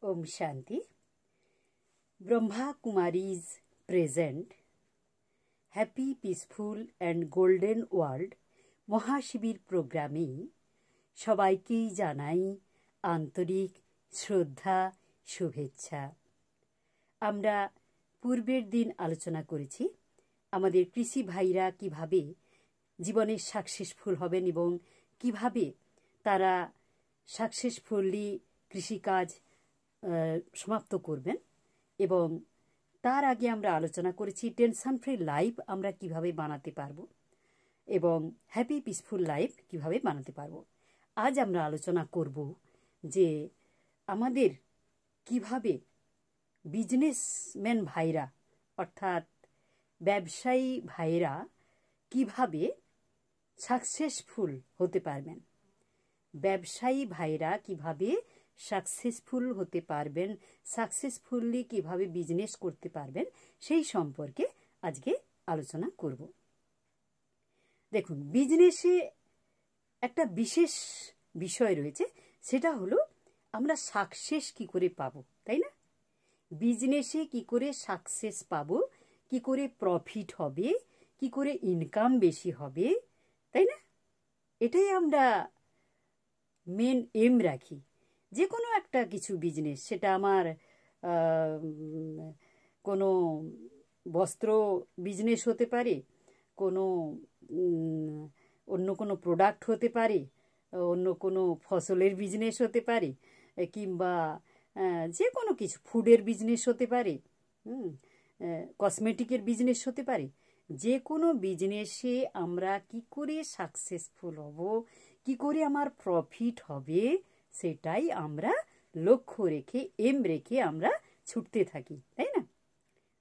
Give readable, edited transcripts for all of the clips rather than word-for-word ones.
Om Shanti. Brahma Kumaris present Happy, Peaceful and Golden World মহাশিবির প্রোগ্রামে সবাইকেই জানাই আন্তরিক শ্রদ্ধা শুভেচ্ছা। আমরা পূর্বের দিন আলোচনা করেছি আমাদের কৃষি ভাইরা কিভাবে জীবনে সাকসেসফুল হবেন এবং কিভাবে তারা সাকসেসফুলি কৃষিকাজ সমাপ্ত করবেন, এবং তার আগে আমরা আলোচনা করেছি টেনশন ফ্রি লাইফ আমরা কিভাবে বানাতে পারবো এবং হ্যাপি পিসফুল লাইফ কিভাবে বানাতে পারবো। আজ আমরা আলোচনা করব যে আমাদের কিভাবে বিজনেসম্যান ভাইরা অর্থাৎ ব্যবসায়ী ভাইরা কিভাবে সাকসেসফুল হতে পারবেন, ব্যবসায়ী ভাইরা কিভাবে সাকসেসফুল হতে পারবেন, সাকসেসফুলি কিভাবে বিজনেস করতে পারবেন, সেই সম্পর্কে আজকে আলোচনা করব। দেখুন, বিজনেসে একটা বিশেষ বিষয় রয়েছে, সেটা হলো আমরা সাকসেস কি করে পাবো, তাই না? বিজনেসে কি করে সাকসেস পাবো, কি করে প্রফিট হবে, কি করে ইনকাম বেশি হবে, তাই না? এটাই আমরা মেন এম রাখি। যে কোনো একটা কিছু বিজনেস, সেটা আমার কোনো বস্ত্র বিজনেস হতে পারে, কোনো অন্য কোনো প্রোডাক্ট হতে পারে, অন্য কোনো ফসলের বিজনেস হতে পারে, কিংবা যে কোনো কিছু ফুডের বিজনেস হতে পারে, কসমেটিকের বিজনেস হতে পারে। যে কোনো বিজনেসে আমরা কি করে সাকসেসফুল হব, কি করে আমার প্রফিট হবে, সেটাই আমরা লক্ষ্য রেখে এম রেখে আমরা ছুটতে থাকি, তাই না?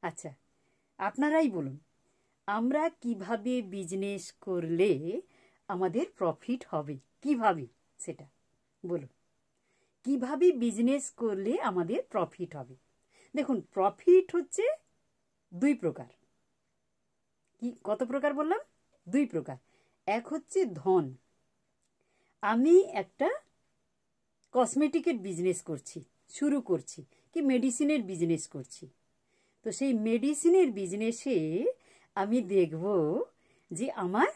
আচ্ছা, আপনারাই বলুন, আমরা কিভাবে বিজনেস করলে আমাদের প্রফিট হবে, কিভাবে সেটা বলুন। কিভাবে বিজনেস করলে আমাদের প্রফিট হবে? দেখুন, প্রফিট হচ্ছে দুই প্রকার। কি কত প্রকার বললাম? দুই প্রকার। এক হচ্ছে ধন। আমি একটা কসমেটিকের বিজনেস করছি, শুরু করছি, কি মেডিসিনের বিজনেস করছি। তো সেই মেডিসিনের বিজনেসে আমি দেখব যে আমার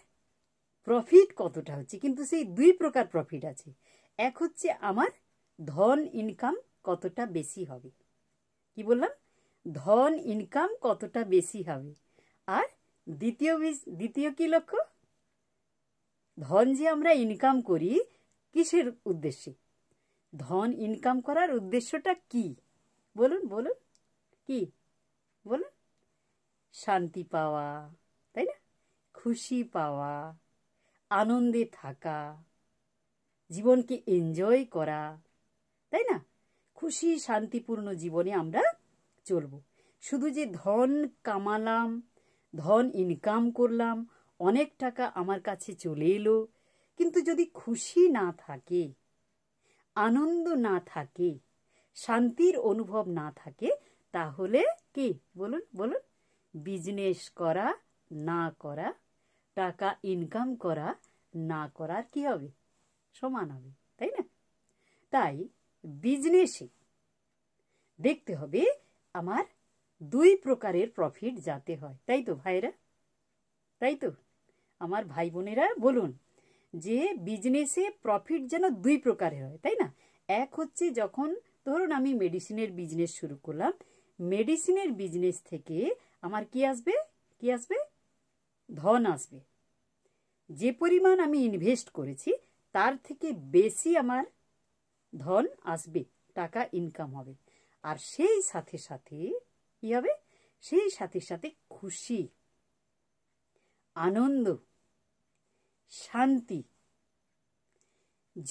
প্রফিট কতটা হচ্ছে, কিন্তু সেই দুই প্রকার প্রফিট আছে। এক হচ্ছে আমার ধন ইনকাম কতটা বেশি হবে, কি বললাম? ধন ইনকাম কতটা বেশি হবে। আর দ্বিতীয় কি লক্ষ্য? ধন যে আমরা ইনকাম করি কিসের উদ্দেশ্যে? ধন ইনকাম করার উদ্দেশ্যটা কি বলুন, বলুন কি বলুন? শান্তি পাওয়া, তাই না? খুশি পাওয়া, আনন্দে থাকা, জীবনকে এনজয় করা, তাই না? খুশি শান্তিপূর্ণ জীবনে আমরা চলব। শুধু যে ধন কামালাম, ধন ইনকাম করলাম, অনেক টাকা আমার কাছে চলে এলো, কিন্তু যদি খুশি না থাকে, আনন্দ না থাকে, শান্তির অনুভব না থাকে, তাহলে কি বলুন, বলুন? বিজনেস করা না করা, টাকা ইনকাম করা না করার কি হবে? সমান হবে, তাই না? তাই বিজনেসে দেখতে হবে আমার দুই প্রকারের প্রফিট যাতে হয়, তাই তো ভাইরা? তাই তো আমার ভাই বোনেরা বলুন যে বিজনেসে প্রফিট যেন দুই প্রকারের হয়, তাই না? এক হচ্ছে যখন ধরুন আমি মেডিসিনের বিজনেস শুরু করলাম, মেডিসিনের বিজনেস থেকে আমার কি আসবে? কি আসবে? ধন আসবে। যে পরিমাণ আমি ইনভেস্ট করেছি তার থেকে বেশি আমার ধন আসবে, টাকা ইনকাম হবে। আর সেই সাথে সাথে কি হবে? সেই সাথে সাথে খুশি, আনন্দ, শান্তি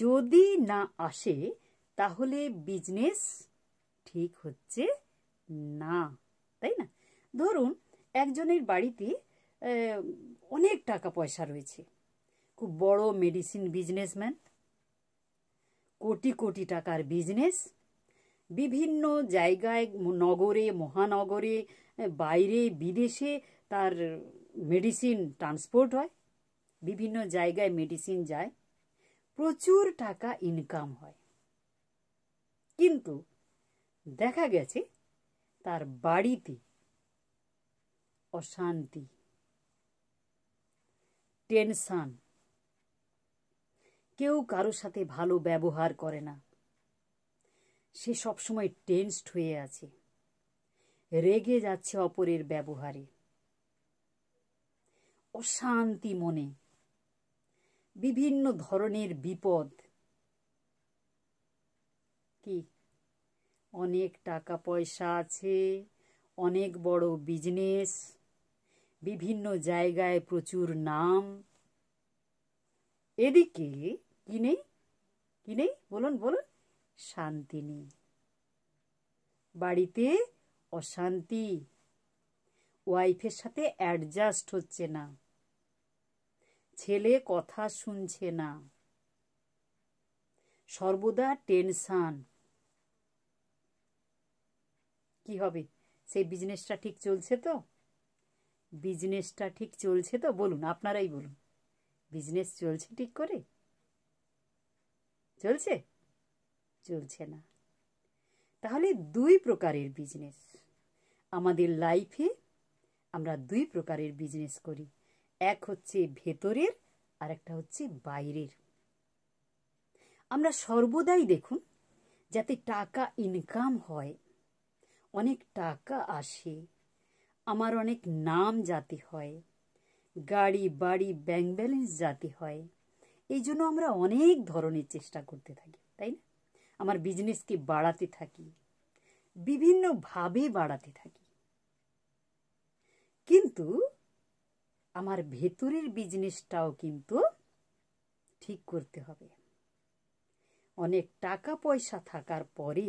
যদি না আসে, তাহলে বিজনেস ঠিক হচ্ছে না, তাই না? ধরুন একজনের বাড়িতে অনেক টাকা পয়সা রয়েছে, খুব বড় মেডিসিন বিজনেসম্যান, কোটি কোটি টাকার বিজনেস, বিভিন্ন জায়গায়, নগরে, মহানগরে, বাইরে, বিদেশে তার মেডিসিন ট্রান্সপোর্ট হয়, বিভিন্ন জায়গায় মেডিসিন যায়, প্রচুর টাকা ইনকাম হয়। কিন্তু দেখা গেছে তার বাড়িতে অশান্তি, টেনশন, কেউ কারোর সাথে ভালো ব্যবহার করে না, সে সবসময় টেনসড হয়ে আছে, রেগে যাচ্ছে অপরের ব্যবহারে, অশান্তি মনে, বিভিন্ন ধরনের বিপদ, কি অনেক টাকা পয়সা আছে, অনেক বড় বিজনেস, বিভিন্ন জায়গায় প্রচুর নাম, এদিকে কি নেই, কি নেই বলুন বলুন, শান্তি নেই, বাড়িতে অশান্তি, ওয়াইফের সাথে অ্যাডজাস্ট হচ্ছে না, ছেলে কথা শুনছে না, সর্বদা টেনশন। কি হবে? সেই বিজনেসটা ঠিক চলছে তো? বিজনেসটা ঠিক চলছে তো? বলুন, আপনারাই বলুন, বিজনেস চলছে ঠিক করে? চলছে? চলছে না। তাহলে দুই প্রকারের বিজনেস আমাদের লাইফে, আমরা দুই প্রকারের বিজনেস করি, এক হচ্ছে ভেতরের আর একটা হচ্ছে বাইরের। আমরা সর্বদাই দেখুন যাতে টাকা ইনকাম হয়, অনেক টাকা আসে, আমার অনেক নাম যাতে হয়, গাড়ি বাড়ি ব্যাংক ব্যালেন্স যাতে হয়, এই জন্য আমরা অনেক ধরনের চেষ্টা করতে থাকি, তাই না? আমার বিজনেসকে বাড়াতে থাকি, বিভিন্নভাবে বাড়াতে থাকি, কিন্তু আমার ভেতরের বিজনেসটাও কিন্তু ঠিক করতে হবে। অনেক টাকা পয়সা থাকার পরে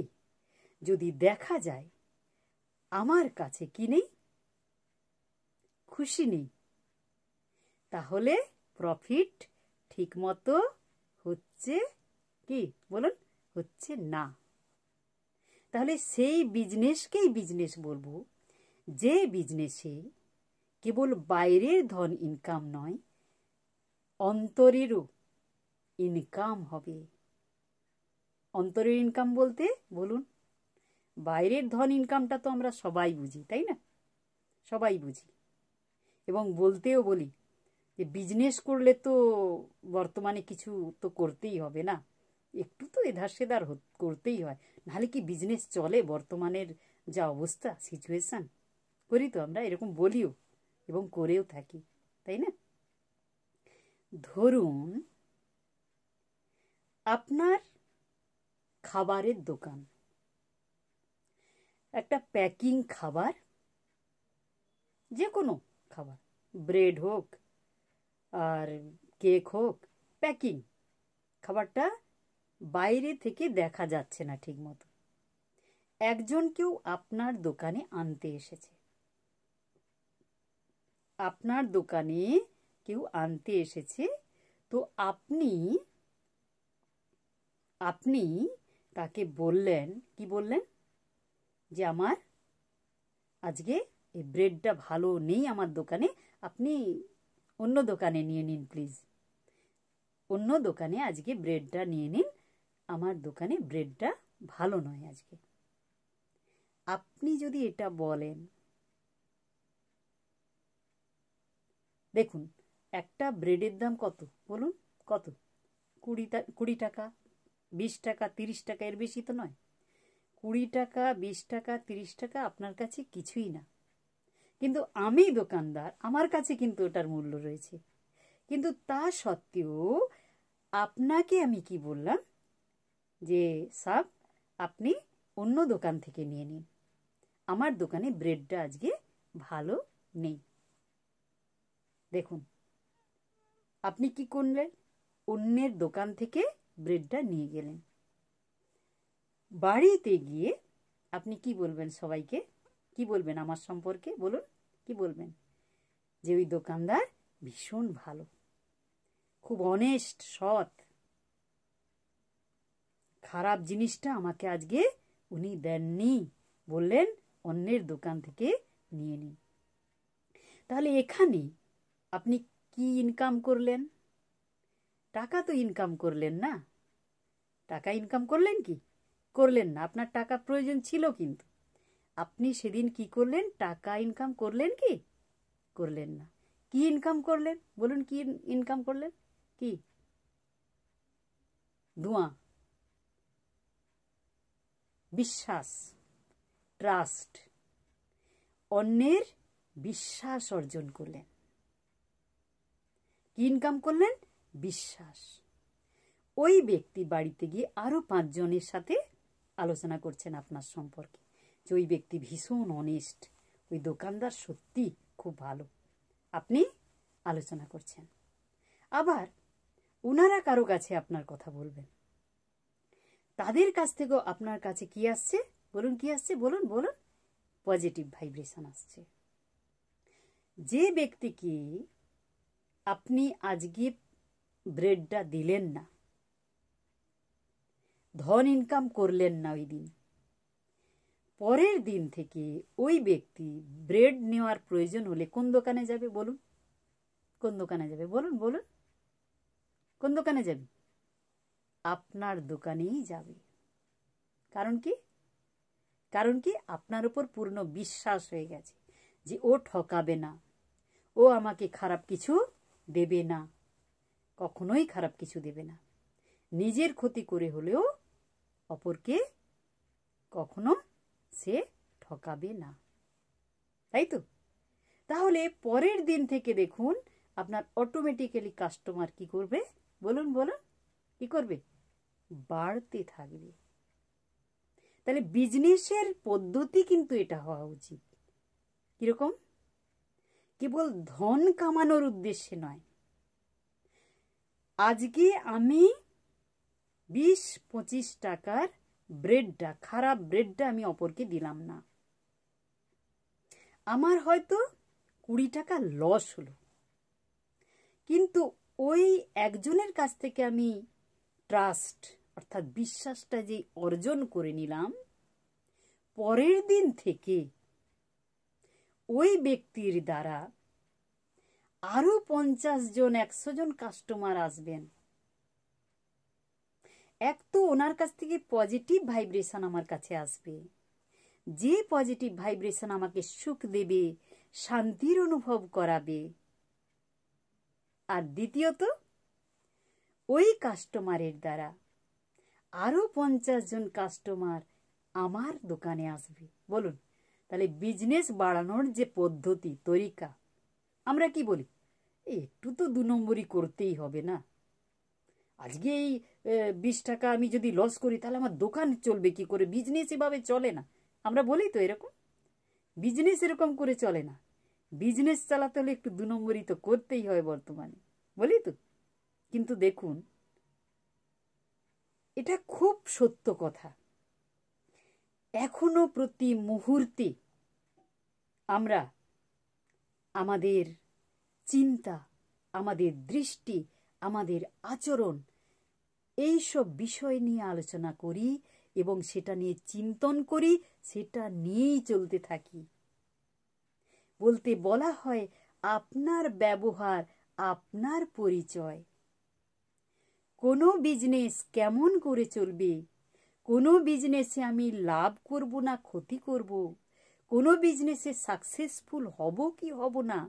যদি দেখা যায় আমার কাছে কি নেই, খুশি নেই, তাহলে প্রফিট ঠিক মতো হচ্ছে কি বলুন, হচ্ছে না। তাহলে সেই বিজনেসকেই বিজনেস বলবো যে বিজনেসে কেবল বাইরের ধন ইনকাম নয়, অন্তরেরও ইনকাম হবে। অন্তরের ইনকাম বলতে বলুন, বাইরের ধন ইনকামটা তো আমরা সবাই বুঝি, তাই না? সবাই বুঝি এবং বলতেও বলি যে বিজনেস করলে তো বর্তমানে কিছু তো করতেই হবে না, একটু তো এধার সেধার করতেই হয়, নাহলে কি বিজনেস চলে? বর্তমানের যা অবস্থা, সিচুয়েশান, করি তো আমরা, এরকম বলিও এবং করেও থাকি, তাই না? ধরুন আপনার খাবারের দোকান, একটা প্যাকিং খাবার, যে কোনো খাবার, ব্রেড হোক আর কেক হোক, প্যাকিং খাবারটা বাইরে থেকে দেখা যাচ্ছে না ঠিক মতো, একজন কেউ আপনার দোকানে আনতে এসেছে, আপনার দোকানে কেউ আনতে এসেছে, তো আপনি আপনি তাকে বললেন, কি বললেন, যে আমার আজকে এই ব্রেডটা ভালো নেই আমার দোকানে, আপনি অন্য দোকানে নিয়ে নিন প্লিজ, অন্য দোকানে আজকে ব্রেডটা নিয়ে নিন, আমার দোকানে ব্রেডটা ভালো নয় আজকে। আপনি যদি এটা বলেন, দেখুন একটা ব্রেডের দাম কত বলুন, কত? 20 টাকা, 20 টাকা, 30 টাকা, এর বেশি তো নয়। 20 টাকা, 20 টাকা, 30 টাকা আপনার কাছে কিছুই না, কিন্তু আমি দোকানদার, আমার কাছে কিন্তু ওটার মূল্য রয়েছে, কিন্তু তা সত্ত্বেও আপনাকে আমি কি বললাম, যে সাব আপনি অন্য দোকান থেকে নিয়ে নিন, আমার দোকানে ব্রেডটা আজকে ভালো নেই। দেখুন আপনি কি করলেন, অন্যের দোকান থেকে ব্রেডটা নিয়ে গেলেন, বাড়িতে গিয়ে আপনি কি বলবেন সবাইকে, কি বলবেন আমার সম্পর্কে বলুন, কি বলবেন? যে ওই দোকানদার ভীষণ ভালো, খুব অনেস্ট, সৎ, খারাপ জিনিসটা আমাকে আজকে উনি দেননি, বললেন অন্যের দোকান থেকে নিয়ে নিন। তাহলে এখানে আপনি কি ইনকাম করলেন? টাকা তো ইনকাম করলেন না, টাকা ইনকাম করলেন কি? করলেন না, আপনার টাকা প্রয়োজন ছিল, কিন্তু আপনি সেদিন কি করলেন? টাকা ইনকাম করলেন কি? করলেন না। কি ইনকাম করলেন? বলুন, কি ইনকাম করলেন? কি? ধোঁয়া, বিশ্বাস, ট্রাস্ট, অন্যের বিশ্বাস অর্জন করলেন। কি ইনকাম করলেন? বিশ্বাস। ওই ব্যক্তি বাড়িতে গিয়ে আরো 5 জনের সাথে আলোচনা করছেন আপনার সম্পর্কে, যে ওই ব্যক্তি ভীষণ অনেস্ট, ওই দোকানদার সত্যি খুব ভালো। আপনি আলোচনা করছেন। আবার ওনারা কারো কাছে আপনার কথা বলবেন, তাদের কাছ থেকেও আপনার কাছে কি আসছে? বলুন, কি আসছে? বলুন বলুন। পজিটিভ ভাইব্রেশন আসছে। যে ব্যক্তিকে আপনি আজকে ব্রেডটা দিলেন না, ধন ইনকাম করলেন না ওই দিন, পরের দিন থেকে ওই ব্যক্তি ব্রেড নেওয়ার প্রয়োজন হলে কোন দোকানে যাবে? বলুন, কোন দোকানে যাবে? বলুন বলুন, কোন দোকানে যাবে? আপনার দোকানেই যাবে। কারণ কি? কারণ কি? আপনার উপর পূর্ণ বিশ্বাস হয়ে গেছে যে ও ঠকাবে না, ও আমাকে খারাপ কিছু দেবে না, কখনোই খারাপ কিছু দেবে না। নিজের ক্ষতি করে হলেও অপরকে কখনো সে ঠকাবে না, তাই তো? তাহলে পরের দিন থেকে দেখুন আপনার অটোমেটিক্যালি কাস্টমার কি করবে? বলুন বলুন, কি করবে? বাড়তে থাকবে। তাহলে বিজনেসের পদ্ধতি কিন্তু এটা হওয়া উচিত। কিরকম? কেবল ধন কামানোর উদ্দেশ্যে নয়। আজকে আমি 20-25 টাকার ব্রেডটা, খারাপ ব্রেডটা আমি অপরকে দিলাম না, আমার হয়তো 20 টাকা লস হলো, কিন্তু ওই একজনের কাছ থেকে আমি ট্রাস্ট অর্থাৎ বিশ্বাসটা যে অর্জন করে নিলাম, পরের দিন থেকে ওই ব্যক্তির দ্বারা আরো 50 জন 100 জন কাস্টমার আসবেন। এক তো ওনার কাছ থেকে পজিটিভ ভাইব্রেশন আমার কাছে আসবে, যে পজিটিভ ভাইব্রেশন আমাকে সুখ দেবে, শান্তির অনুভব করাবে। আর দ্বিতীয়ত, ওই কাস্টমারের দ্বারা আরো 50 জন কাস্টমার আমার দোকানে আসবে। বলুন, তাহলে বিজনেস বাড়ানোর যে পদ্ধতি, তরিকা, আমরা কি বলি? একটু তো 2 নম্বরই করতেই হবে না। আজকে এই 20 টাকা আমি যদি লস করি তাহলে আমার দোকান চলবে কি করে? বিজনেস এভাবে চলে না। আমরা বলি তো এরকম। বিজনেস এরকম করে চলে না। বিজনেস চালাতে হলে একটু 2 নম্বরই তো করতেই হয় বর্তমানে, বলি তো। কিন্তু দেখুন, এটা খুব সত্য কথা। এখনো প্রতি মুহূর্তে আমরা আমাদের চিন্তা, আমাদের দৃষ্টি, আমাদের আচরণ, এই সব বিষয় নিয়ে আলোচনা করি এবং সেটা নিয়ে চিন্তন করি, সেটা নিয়েই চলতে থাকি। বলতে বলা হয়, আপনার ব্যবহার আপনার পরিচয়। কোনো বিজনেস কেমন করে চলবে, কোনো বিজনেসে আমি লাভ করব না ক্ষতি করব, কোনো বিজনেসে সাকসেসফুল হব কি হব না,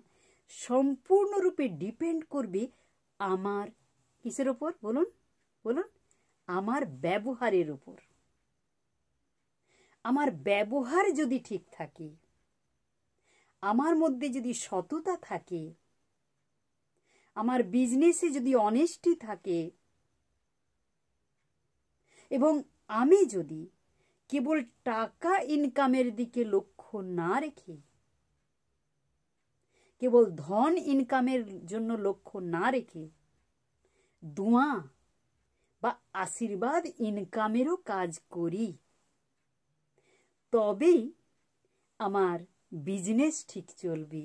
সম্পূর্ণরূপে ডিপেন্ড করবে আমার কিসের ওপর? বলুন বলুন, আমার ব্যবহারের উপর। আমার ব্যবহার যদি ঠিক থাকে, আমার মধ্যে যদি সততা থাকে, আমার বিজনেসে যদি অনেস্টি থাকে, এবং আমি যদি কেবল টাকা ইনকামের দিকে লক্ষ্য না রেখে, কেবল ধন ইনকামের জন্য লক্ষ্য না রেখে দোয়া বা আশীর্বাদ ইনকামেরও কাজ করি, তবেই আমার বিজনেস ঠিক চলবে।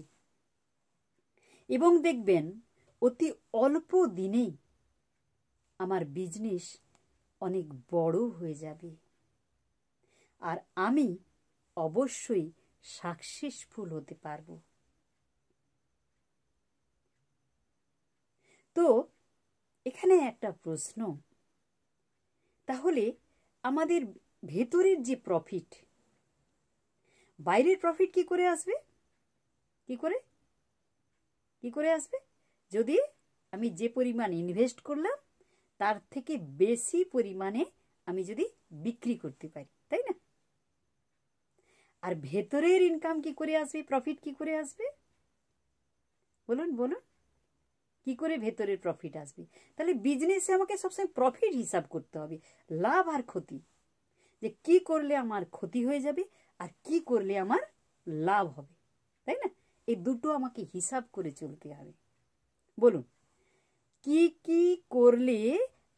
এবং দেখবেন অতি অল্প দিনেই আমার বিজনেস অনেক বড় হয়ে যাবে, আর আমি অবশ্যই সাকসেসফুল হতে পারবো। তো এখানে একটা প্রশ্ন, তাহলে আমাদের ভেতরের যে প্রফিট, বাইরের প্রফিট কি করে আসবে? কি করে আসবে? যদি আমি যে পরিমাণ ইনভেস্ট করলাম তার থেকে বেশি পরিমাণে আমি যদি বিক্রি করতে পারি, তাই না? আর ভেতরের ইনকাম কি করে আসবে, প্রফিট কি করে আসবে? বলুন বলুন, কি করে ভেতরের প্রফিট আসবে? তাহলে বিজনেসে আমাকে সবসময় প্রফিট হিসাব করতে হবে, লাভ আর ক্ষতি, যে কি করলে আমার ক্ষতি হয়ে যাবে আর কি করলে আমার লাভ হবে, তাই না? এই দুটো আমাকে হিসাব করে চলতে হবে। বলুন, কি কি করলে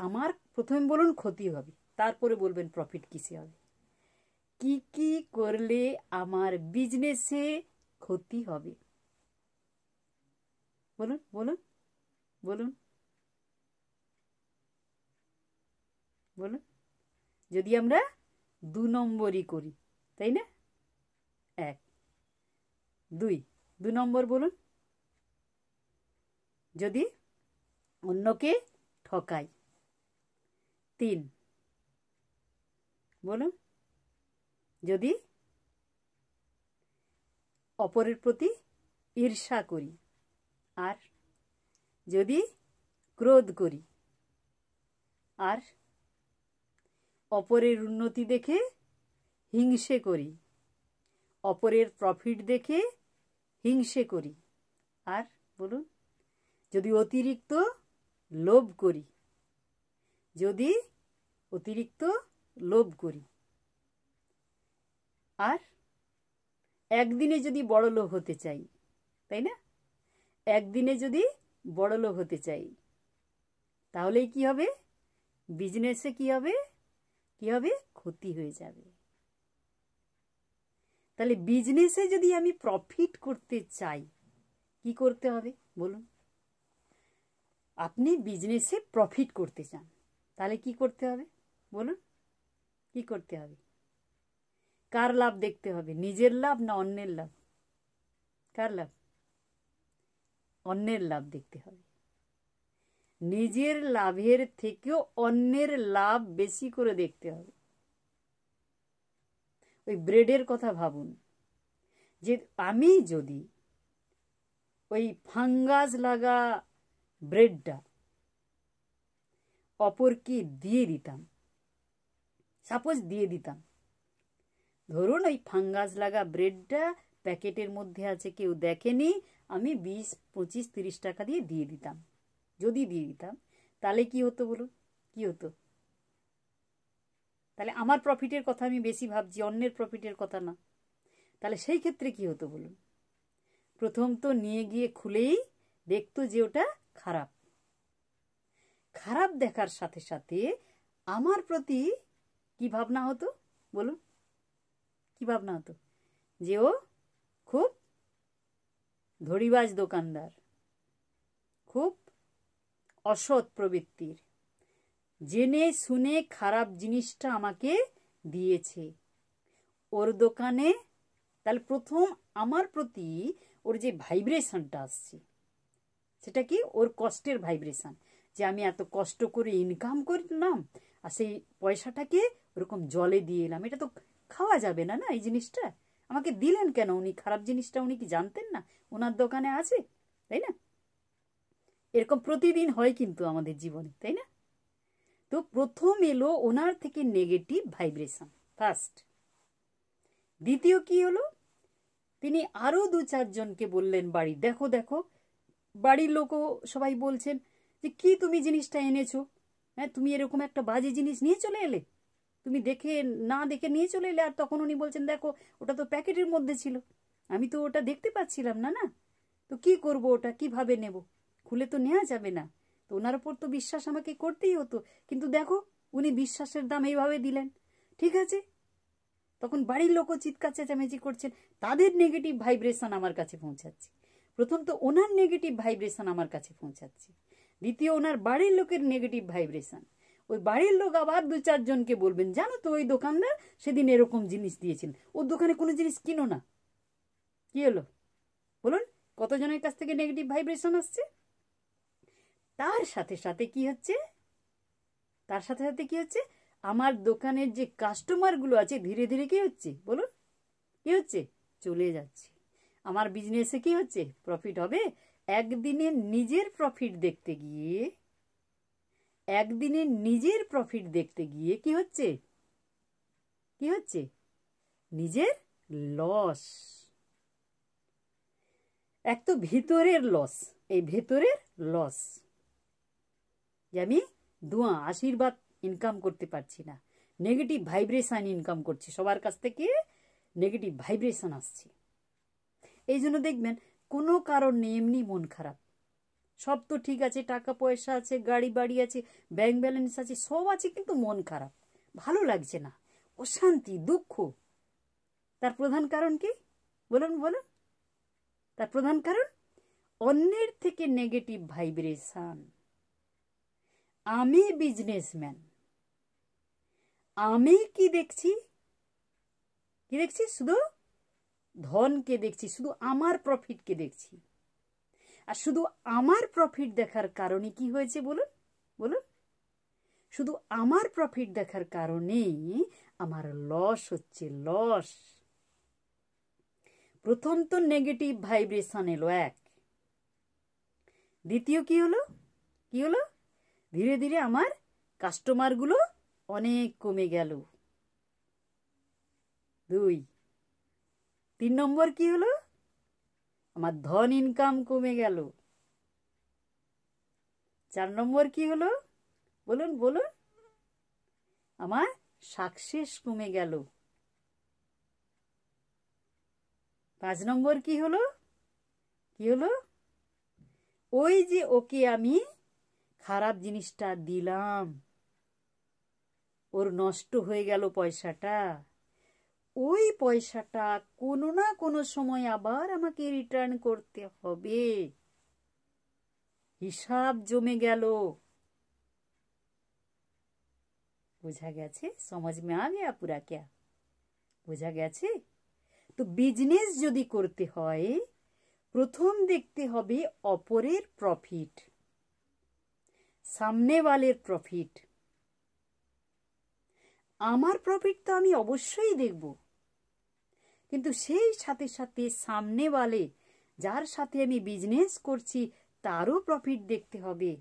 আমার, প্রথমে বলুন ক্ষতি হবে, তারপরে বলবেন প্রফিট কিসে হবে। কি কি করলে আমার বিজনেসে ক্ষতি হবে? বলুন বলুন বলুন বলুন। যদি আমরা 2 নম্বরই করি, তাই না? 1 2 নম্বর বলুন, যদি অন্যকে ঠকাই। 3 বলুন, যদি অপরের প্রতি ঈর্ষা করি, আর যদি ক্রোধ করি, আর অপরের উন্নতি দেখে হিংসে করি, অপরের প্রফিট দেখে হিংসে করি, আর বলুন যদি অতিরিক্ত লোভ করি, যদি অতিরিক্ত লোভ করি, আর একদিনে যদি বড়লোক হতে চাই, তাই না? একদিনে যদি বড়লোক হতে চাই, তাহলে কি হবে? বিজনেসে কি হবে? কি হবে? ক্ষতি হয়ে যাবে। তাহলে বিজনেসে যদি আমি প্রফিট করতে চাই, কি করতে হবে বলুন? আপনি বিজনেসে প্রফিট করতে চান, তাহলে কি করতে হবে বলুন? কি করতে হবে? কার লাভ দেখতে হবে? নিজের লাভ না অন্যের লাভ? কার লাভ? অন্যের লাভ দেখতে হবে। নিজের লাভের থেকেও অন্যের লাভ বেশি করে দেখতে হবে। ওই ব্রেডের কথা ভাবুন, যে আমি যদি ওই ফাঙ্গাস লাগা ব্রেডটা অপরকে দিয়ে দিতাম, সাপোজ দিয়ে দিতাম, ধরুন ওই ফাঙ্গাস লাগা ব্রেডটা প্যাকেটের মধ্যে আছে, কেউ দেখেনি, আমি 20, 25, 30 টাকা দিয়ে দিতাম, যদি দিয়ে দিতাম, তাহলে কি হতো বলুন? কি হতো? তাহলে আমার প্রফিটের কথা আমি বেশি ভাবছি, অন্যের প্রফিটের কথা না। তাহলে সেই ক্ষেত্রে কি হতো বলুন? প্রথম তো নিয়ে গিয়ে খুলেই দেখতো যে ওটা খারাপ। খারাপ দেখার সাথে সাথে আমার প্রতি কি ভাবনা হতো বলুন? কি ভাবনা হতো? যে ও খুব ধড়িবাজ দোকানদার, খুব অসৎ প্রবৃত্তির, জেনে শুনে খারাপ জিনিসটা আমাকে দিয়েছে ওর দোকানে। তাহলে প্রথম আমার প্রতি ওর যে ভাইব্রেশনটা আসছে, সেটা কি? ওর কষ্টের ভাইব্রেশন, যে আমি এত কষ্ট করে ইনকাম করলাম আর সেই পয়সাটাকে ওরকম জলে দিয়ে এলাম, এটা তো খাওয়া যাবে না, না এই জিনিসটা আমাকে দিলেন কেন? উনি খারাপ জিনিসটা উনি কি জানতেন না ওনার দোকানে আছে? তাই না? এরকম প্রতিদিন হয় কিন্তু আমাদের জীবনে, তাই না? তো প্রথম এলো ওনার থেকে নেগেটিভ ভাইব্রেশন, ফার্স্ট। দ্বিতীয় কি হলো? তিনি আরো 2-4 জনকে বললেন, বাড়ি দেখো দেখো, বাড়ির লোকও সবাই বলছেন যে কি তুমি জিনিসটা এনেছো, হ্যাঁ তুমি এরকম একটা বাজে জিনিস নিয়ে চলে এলে, তুমি দেখে না দেখে নিয়ে চলে এলে। আর তখন উনি বলছেন, দেখো ওটা তো প্যাকেটের মধ্যে ছিল, আমি তো ওটা দেখতে পাচ্ছিলাম না, না তো কি করব, ওটা কিভাবে নেব, খুলে তো নেওয়া যাবে না। তো ওনার উপর তো বিশ্বাস আমাকে করতেই হতো, কিন্তু দেখো উনি বিশ্বাসের দাম এইভাবে দিলেন, ঠিক আছে। তখন বাড়ির লোকও চিৎকার চেঁচামেচি করছেন, তাদের নেগেটিভ ভাইব্রেশন আমার কাছে পৌঁছাচ্ছে। প্রথম তো ওনার নেগেটিভ ভাইব্রেশন আমার কাছে পৌঁছাচ্ছে, দ্বিতীয় ওনার বাড়ির লোকের নেগেটিভ ভাইব্রেশন। ওই বাড়ির লোক আবার 2-4 জনকে বলবেন, জানো তো ওই দোকানদার সেদিন এরকম জিনিস দিয়েছেন, ওর দোকানে কোনো জিনিস কিনো না। কি হলো বলুন? কতজনের কাছ থেকে নেগেটিভ ভাইব্রেশন আসছে? তার সাথে সাথে কি হচ্ছে? তার সাথে সাথে কি হচ্ছে? আমার দোকানের যে কাস্টমারগুলো আছে ধীরে ধীরে কি হচ্ছে বলুন, কি হচ্ছে, চলে যাচ্ছে। আমার বিজনেসে কি হচ্ছে, প্রফিট হবে। একদিনে নিজের প্রফিট দেখতে গিয়ে, একদিনে নিজের প্রফিট দেখতে গিয়ে কি হচ্ছে, কি হচ্ছে, নিজের লস। এক তো ভিতরের লস, এই ভেতরের লস, যে আমি দোয়া আশীর্বাদ ইনকাম করতে পারছি না, নেগেটিভ ভাইব্রেশন ইনকাম করছি, সবার কাছ থেকে নেগেটিভ ভাইব্রেশন আসছে। এই জন্য দেখবেন কোনো কারণ নেই, এমনি মন খারাপ। সব তো ঠিক আছে, টাকা পয়সা আছে, গাড়ি বাড়ি আছে, ব্যাংক ব্যালেন্স আছে, সব আছে, কিন্তু মন খারাপ, ভালো লাগছে না, অশান্তি, দুঃখ। তার প্রধান কারণ কি বলুন, বলুন? তার প্রধান কারণ অন্যের থেকে নেগেটিভ ভাইব্রেশন। আমি বিজনেসম্যান, আমি কি দেখছি, কি দেখছি, শুধু ধনকে দেখছি, শুধু আমার প্রফিটকে দেখছি। আর শুধু আমার প্রফিট দেখার কারণে কি হয়েছে বলুন, বলুন? শুধু আমার প্রফিট দেখার কারণেই আমার লস হচ্ছে, লস। প্রথম তো নেগেটিভ ভাইব্রেশন এলো এক, দ্বিতীয় কি হলো, কি হলো, ধীরে ধীরে আমার কাস্টমারগুলো অনেক কমে গেল, 2। 3 নম্বর কি হলো, আমার ধন ইনকাম কমে গেল। 4 নম্বর কি হলো বলুন, বলুন? আমার সাকসেস কমে গেল। 5 নম্বর কি হলো, কি হলো, ওই যে ওকে আমি খারাপ জিনিসটা দিলাম, ওর নষ্ট হয়ে গেল পয়সাটা, ওই পয়সাটা কোনো না কোনো সময় আবার আমাকে রিটার্ন করতে হবে, হিসাব জমে গেল। বোঝা গেছে? সমাজ মে আ গয়া পুরা ক্যা? বোঝা গেছে? তো বিজনেস যদি করতে হয়, প্রথম দেখতে হবে অপরের প্রফিট, সামনে ওয়ালের প্রফিট। আমার প্রফিট তো আমি অবশ্যই দেখব, কিন্তু সেই সাথে সাথে সামনে ওয়ালে, যার সাথে আমি বিজনেস করছি, তারও প্রফিট দেখতে হবে।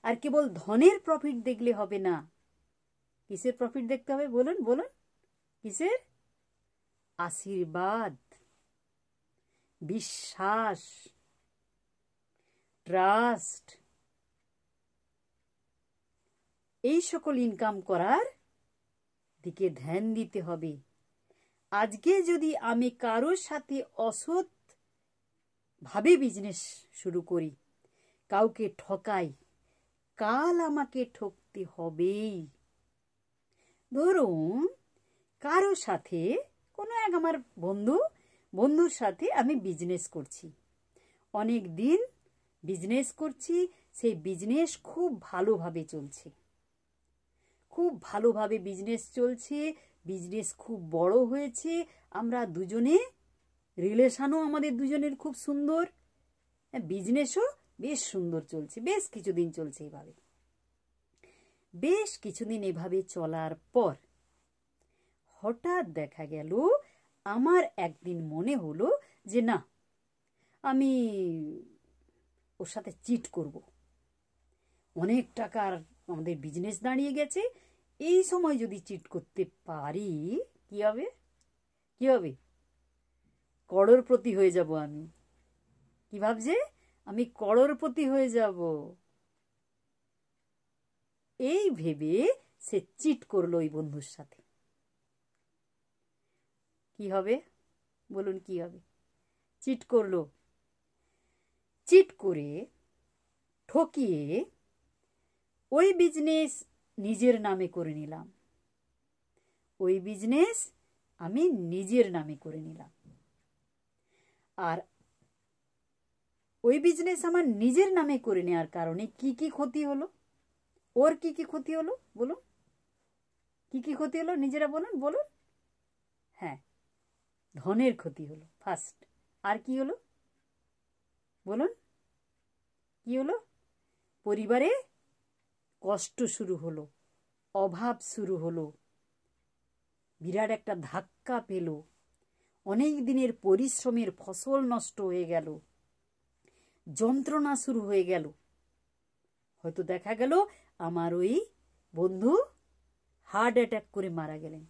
আর কেবল ধনের প্রফিট দেখলে হবে না। কিসের প্রফিট দেখতে হবে বলুন, বলুন? কিসের? আশীর্বাদ, বিশ্বাস, ট্রাস্ট, এই সকল ইনকাম করার দিকে ধ্যান দিতে হবে। আজকে যদি আমি কারোর সাথে অসৎ ভাবে বিজনেস শুরু করি, কাউকে ঠকাই, কাল আমাকে ঠকতে হবেই। ধরুন কারোর সাথে, কোনো এক আমার বন্ধুর সাথে আমি বিজনেস করছি, অনেক দিন বিজনেস করছি, সেই বিজনেস খুব ভালোভাবে চলছে, খুব ভালোভাবে বিজনেস চলছে, বিজনেস খুব বড় হয়েছে, আমরা দুজনে, রিলেশনও আমাদের দুজনের খুব সুন্দর, বিজনেসও বেশ সুন্দর চলছে, বেশ কিছুদিন চলছে এভাবে। বেশ কিছুদিন এভাবে চলার পর হঠাৎ দেখা গেল আমার একদিন মনে হলো যে না, আমি ওর সাথে চিট করব। অনেক টাকার আমাদের বিজনেস দাঁড়িয়ে গেছে, এই সময় যদি চিট করতে পারি কি হবে, কি হবে, করোড়পতি হয়ে যাব আমি। কি ভাবছে? আমি করোড়পতি হয়ে যাব। এই ভেবে সে চিট করলো ওই বন্ধুর সাথে। কি হবে বলুন, কি হবে? চিট করলো, চিট করে ঠকিয়ে ওই বিজনেস নিজের নামে করে নিলাম, ওই বিজনেস আমি নিজের নামে করে নিলাম। আর ওই বিজনেস আমার নিজের নামে করে নেওয়ার কারণে কি কি ক্ষতি হলো, ওর কি কি ক্ষতি হলো বলুন? কি কি ক্ষতি হলো নিজেরা বলুন, বলুন? হ্যাঁ, ধনের ক্ষতি হলো ফার্স্ট। আর কি হলো বলুন? কি হলো? পরিবারে কষ্ট শুরু হলো, অভাব শুরু হলো, বিরাট একটা ধাক্কা পেল, অনেক দিনের পরিশ্রমের ফসল নষ্ট হয়ে গেল, যন্ত্রণা শুরু হয়ে গেল। হয়তো দেখা গেল আমার ওই বন্ধু হার্ট অ্যাটাক করে মারা গেলেন,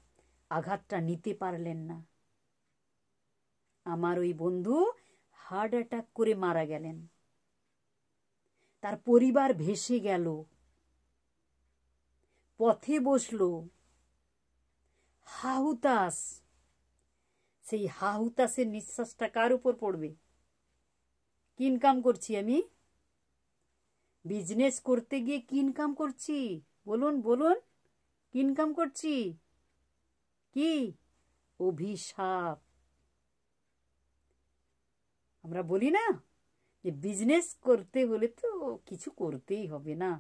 আঘাতটা নিতে পারলেন না। আমার ওই বন্ধু হার্ট অ্যাটাক করে মারা গেলেন, তার পরিবার ভেসে গেল, পথে বসলো, হাহুতাস। সেই হাহুতাসের নিঃশ্বাসটা কার উপর পড়বে? কি ইনকাম করছি আমি? বিজনেস করতে গিয়ে কি ইনকাম করছি? বলুন বলুন, কি ইনকাম করছি? কি? অভিশাপ। আমরা বলি না যে बिजनेस করতে হলে তো কিছু করতেই হবে না,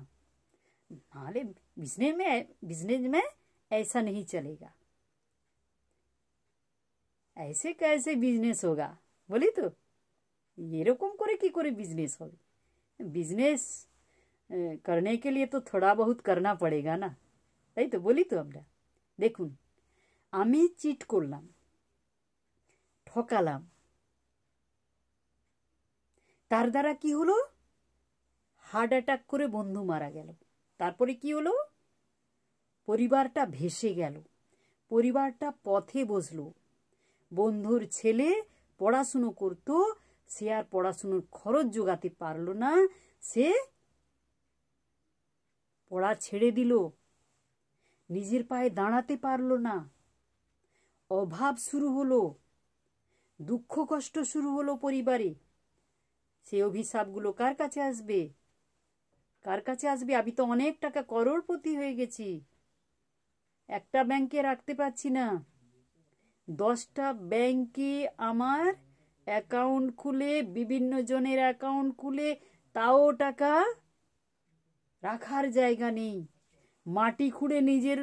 নাহলে बिजनेस में ऐसा नहीं चलेगा, ऐसे कैसे बिजनेस होगा, বলি তো। এরকম করে কি করে বিজনেস হবে? बिजनेस करने के लिए तो थोड़ा बहुत करना पड़ेगा ना, তাই তো বলি তো আমরা। দেখুন, আমি চিট করলাম, ঠকালাম, তার দ্বারা কি হলো? হার্ট অ্যাটাক করে বন্ধু মারা গেল। তারপরে কি হলো? পরিবারটা ভেসে গেল, পরিবারটা পথে বসলো। বন্ধুর ছেলে পড়াশুনো করতো, সে আর পড়াশুনোর খরচ জোগাতে পারলো না, সে পড়া ছেড়ে দিল, নিজের পায়ে দাঁড়াতে পারলো না। অভাব শুরু হলো, দুঃখ কষ্ট শুরু হলো পরিবারে। সে অভিশাপগুলো কার কাছে আসবে? কার কাছে আসবে? আমি তো অনেক টাকা করোড়পতি হয়ে গেছি, একটা ব্যাংকে রাখতে পারছি না, 10টা ব্যাংকে আমার অ্যাকাউন্ট খুলে, বিভিন্ন জনের অ্যাকাউন্ট খুলে, তাও টাকা রাখার জায়গা নেই, মাটি খুঁড়ে নিজের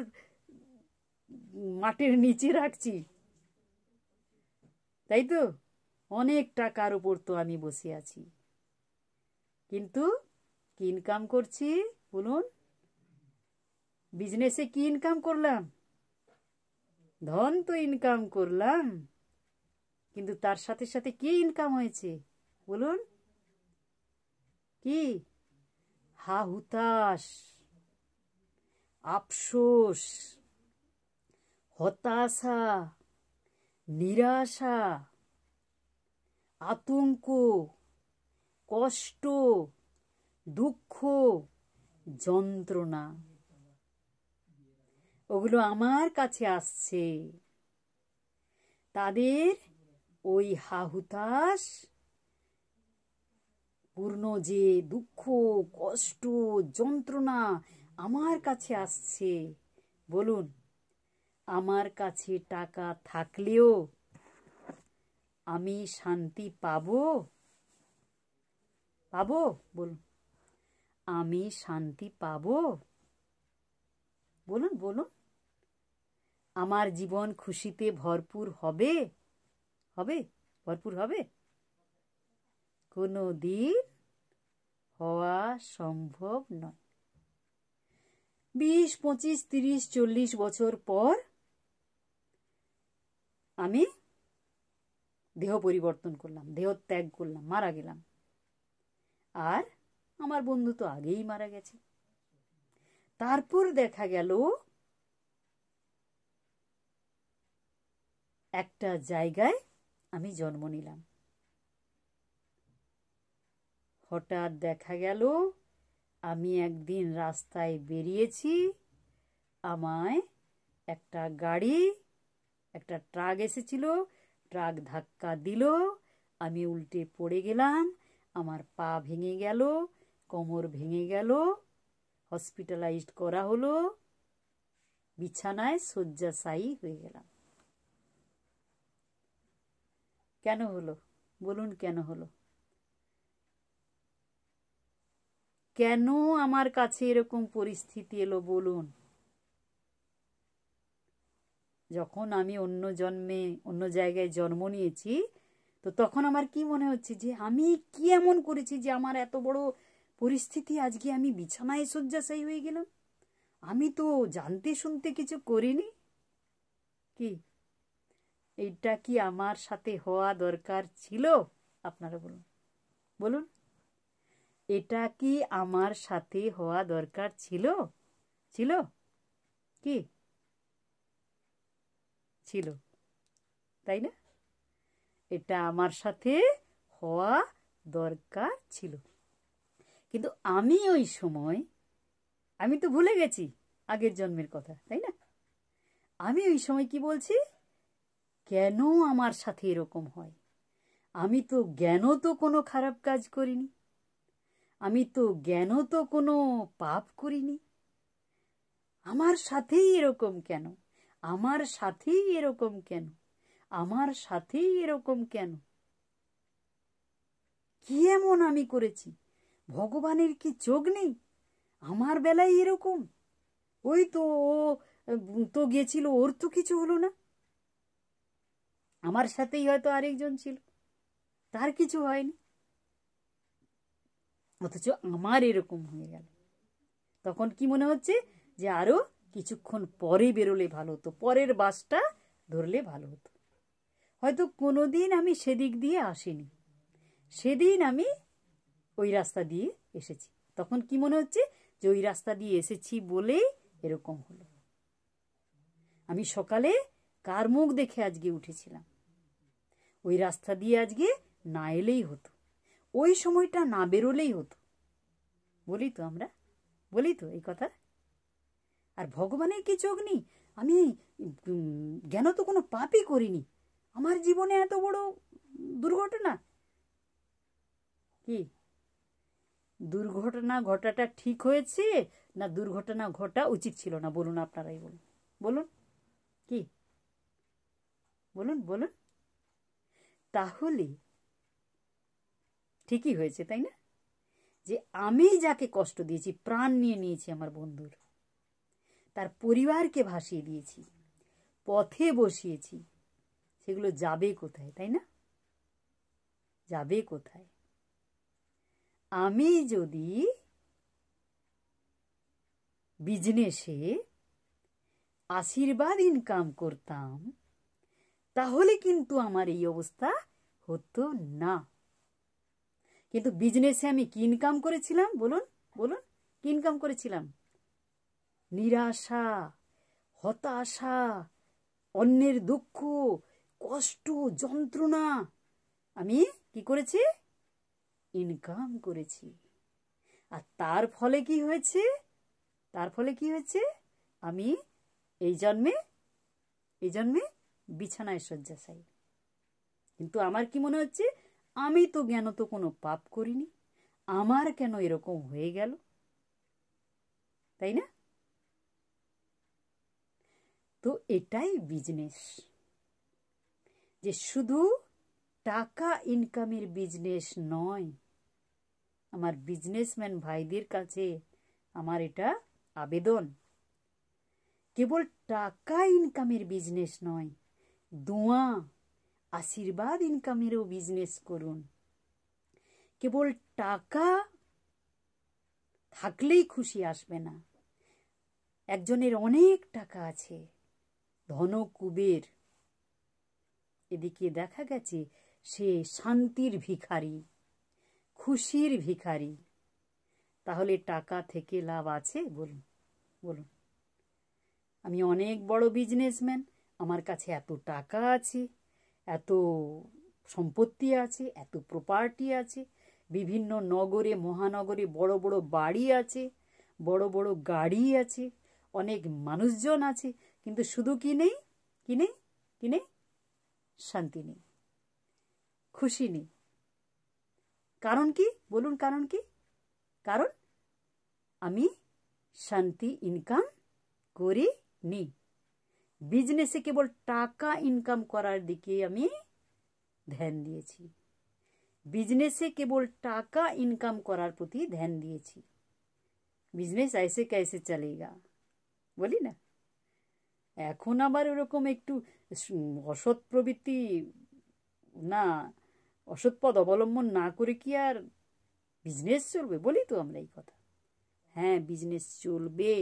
মাটির নিচে রাখছি, তাই তো? অনেক টাকার উপর তো আমি বসে আছি, কিন্তু কি ইনকাম করছি বলুন? বিজনেসে কি ইনকাম করলাম? ধন তো ইনকাম করলাম, কিন্তু তার সাথে সাথে কি ইনকাম হয়েছে বলুন? কি? হাহুতাশ, আফসোস, হতাশা, নিরাশা, আতঙ্ক, কষ্ট, দুঃখ, যন্ত্রণা, ওগুলো আমার কাছে আসছে। তাদের ওই হাহুতাশ পূর্ণ যে দুঃখ, কষ্ট, যন্ত্রণা আমার কাছে আসছে। বলুন, আমার কাছে টাকা থাকলেও আমি শান্তি পাবো? পাবো? বলুন, আমি শান্তি পাবো? বলুন বলুন, আমার জীবন খুশিতে ভরপুর হবে? হবে? ভরপুর হবে? কোনো দিন হওয়া সম্ভব নয়। 20, 25, 30, 40 বছর পর আমি দেহ পরিবর্তন করলাম, দেহ ত্যাগ করলাম, মারা গেলাম, আর আমার বন্ধু তো আগেই মারা গেছে। তারপর দেখা গেল একটা জায়গায় আমি জন্ম নিলাম। হঠাৎ দেখা গেল আমি একদিন রাস্তায় বেরিয়েছি, আমায় একটা গাড়ি, একটা ট্রাক এসেছিল, ট্রাক ধাক্কা দিল, আমি উল্টে পড়ে গেলাম, আমার পা ভেঙে গেল, কোমর ভেঙে গেল, হসপিটালাইজড করা হলো, বিছানায় শয্যাশায়ী হয়ে গেলাম। কেন হলো বলুন? কেন হলো? কেন আমার কাছে এরকম পরিস্থিতি এলো বলুন? যখন আমি অন্য জন্মে অন্য জায়গায় জন্ম নিয়েছি, তো তখন আমার কি মনে হচ্ছে যে আমি কি এমন করেছি যে আমার এত বড় পরিস্থিতি, আজকে আমি বিছানায় শয্যাশায়ী হয়ে গেলাম, আমি তো জানতে শুনতে কিছু করিনি। কি এইটা কি আমার সাথে হওয়া দরকার ছিল? আপনারা বলুন, বলুন, এটা কি আমার সাথে হওয়া দরকার ছিল? ছিল কি? ছিল, তাই না? এটা আমার সাথে হওয়া দরকার ছিল। কিন্তু আমি ওই সময়, আমি তো ভুলে গেছি আগের জন্মের কথা, তাই না? আমি ওই সময় কি বলছি, কেন আমার সাথে এরকম হয়? আমি তো জ্ঞান তো কোনো খারাপ কাজ করিনি, আমি তো জ্ঞান তো কোনো পাপ করিনি, আমার সাথেই এরকম কেন? আমার সাথেই এরকম কেন? আমার সাথেই এরকম কেন? কি এমন আমি করেছি? ভগবানের কি চোখ নেই? আমার বেলায় এরকম? ওই তো ও তো গেছিল, ওর তো কিছু হলো না। আমার সাথেই হয়তো আরেকজন ছিল, তার কিছু হয়নি, অথচ আমার এরকম হয়ে গেল। তখন কি মনে হচ্ছে যে আরো কিছুক্ষণ পরে বেরোলে ভালো হতো, পরের বাসটা ধরলে ভালো হতো। হয়তো কোনোদিন আমি সেদিক দিয়ে আসিনি, সেদিন আমি ওই রাস্তা দিয়ে এসেছি। তখন কি মনে হচ্ছে যে ওই রাস্তা দিয়ে এসেছি বলেই এরকম হলো। আমি সকালে কার মুখ দেখে আজকে উঠেছিলাম? ওই রাস্তা দিয়ে আজকে না এলেই হতো, ওই সময়টা না বেরোলেই হতো। বলি তো, আমরা বলি তো এই কথা। আর ভগবানের কি চোখ নেই? আমি জ্ঞান তো কোনো পাপই করিনি, আমার জীবনে এত বড় দুর্ঘটনা। কি দুর্ঘটনা ঘটাটা ঠিক হয়েছে, না দুর্ঘটনা ঘটা উচিত ছিল না? বলুন, আপনারাই বলুন, বলুন, কি বলুন, বলুন। তাহলে ঠিকই হয়েছে, তাই না? যে আমি যাকে কষ্ট দিয়েছি, প্রাণ নিয়ে নিয়েছি আমার বন্ধুর, তার পরিবারকে ভাসিয়ে দিয়েছি, পথে বসিয়েছি, সেগুলো যাবে কোথায়, তাই না? যাবে কোথায়? আমি যদি বিজনেসে আশীর্বাদ ইনকাম করতাম, তাহলে কিন্তু আমার এই অবস্থা হতো না। কিন্তু বিজনেসে আমি কি ইনকাম করেছিলাম? বলুন, বলুন, কি ইনকাম করেছিলাম? নিরাশা, হতাশা, অন্যের দুঃখ, কষ্ট, যন্ত্রণা আমি কি করেছি? ইনকাম করেছি। আর তার ফলে কি হয়েছে? তার ফলে কি হয়েছে? আমি এই জন্মে, এই জন্মে বিছানায় শয্যাশায়ী। কিন্তু আমার কি মনে হচ্ছে, আমি তো জ্ঞান তো কোনো পাপ করিনি, আমার কেন এরকম হয়ে গেল? তাই না? তো এটাই বিজনেস, যে শুধু টাকা ইনকামের বিজনেস নয়। আমার বিজনেসম্যান ভাইদের কাছে আমার এটা আবেদন, কেবল টাকা ইনকামের বিজনেস নয়, দোয়া, আশীর্বাদ ইনকামেরও বিজনেস করুন। কেবল টাকা থাকলেই খুশি আসবে না। একজনের অনেক টাকা আছে, ধন কুবের, এদিকে দেখা গেছে সে শান্তির ভিখারি, খুশির ভিখারি। তাহলে টাকা থেকে লাভ আছে? বলুন, বলুন। আমি অনেক বড় বিজনেসম্যান, আমার কাছে এত টাকা আছে, এত সম্পত্তি আছে, এত প্রপার্টি আছে, বিভিন্ন নগরে মহানগরে বড় বড় বাড়ি আছে, বড় বড় গাড়ি আছে, অনেক মানুষজন আছে, কিন্তু শুধু কি নেই? কি নেই? কি নেই? শান্তি নেই, খুশি নেই। কারণ কি? বলুন, কারণ কি? কারণ আমি শান্তি ইনকাম করিনি। বিজনেসে কেবল টাকা ইনকাম করার দিকে আমি ধ্যান দিয়েছি, বিজনেসে কেবল টাকা ইনকাম করার প্রতি ধ্যান দিয়েছি। বিজনেস ऐसे कैसे चलेगा, বলি না? এখন আবার ওরকম একটু অসৎ প্রবৃত্তি, না, অসৎ পথ অবলম্বন না করে কি আর বিজনেস চলবে? বলি তো আমরা এই কথা। হ্যাঁ, বিজনেস চলবে,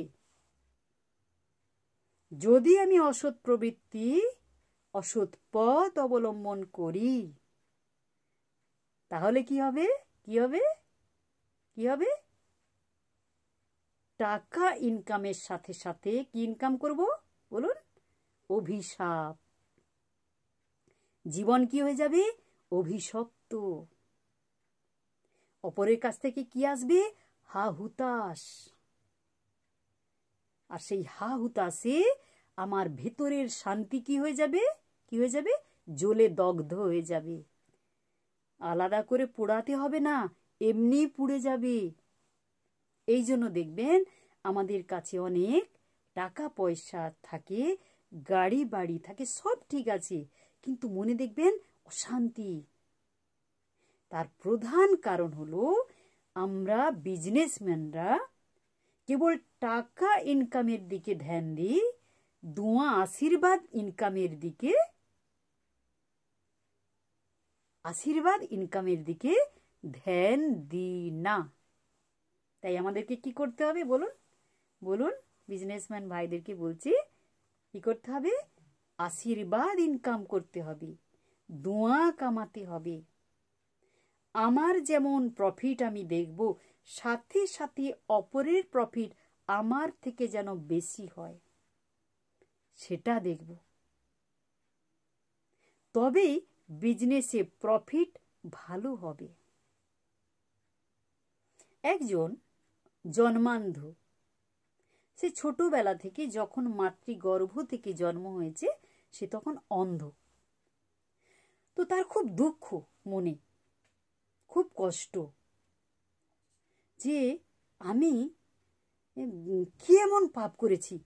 যদি আমি অসৎ প্রবৃত্তি, অসৎ পথ অবলম্বন করি, তাহলে কি হবে? কি হবে? কি হবে? টাকা ইনকামের সাথে সাথে কি ইনকাম করব? বলুন। অভিশাপ। জীবন কি হয়ে যাবে? অভিশপ্ত। অপরের কাছ থেকে কি আসবে? হা হুতাশ। আর সেই হা হুতাশে আমার ভেতরের শান্তি কি হয়ে যাবে? কি হয়ে যাবে? জ্বলে দগ্ধ হয়ে যাবে। আলাদা করে পোড়াতে হবে না, এমনি পুড়ে যাবে। এই জন্য দেখবেন আমাদের কাছে অনেক টাকা পয়সা থাকে, গাড়ি বাড়ি থাকে, সব ঠিক আছে, কিন্তু মনে দেখবেন অশান্তি। তার প্রধান কারণ হলো আমরা বিজনেসম্যানরা কেবল টাকা ইনকামের দিকে ধ্যান দিই, দুয়া আশীর্বাদ ইনকামের দিকে ধ্যান দিই না। তাই আমাদেরকে কি করতে হবে বলুন? বলুন, বিজনেসম্যান ভাইদেরকে বলছি, কি করতে হবে? আশীর্বাদ ইনকাম করতে হবে, দোয়া কামাতে হবে। আমার যেমন প্রফিট আমি দেখব, সাথে সাথে অপরের প্রফিট আমার থেকে যেন বেশি হয়, সেটা দেখব। তবেই বিজনেসে প্রফিট ভালো হবে। একজন জন্মান্ধ, সে ছোটবেলা থেকে, যখন মাতৃগর্ভ থেকে জন্ম হয়েছে, সে তখন অন্ধ। তো তার খুব দুঃখ মনে, খুব কষ্ট, যে আমি কি এমন পাপ করেছি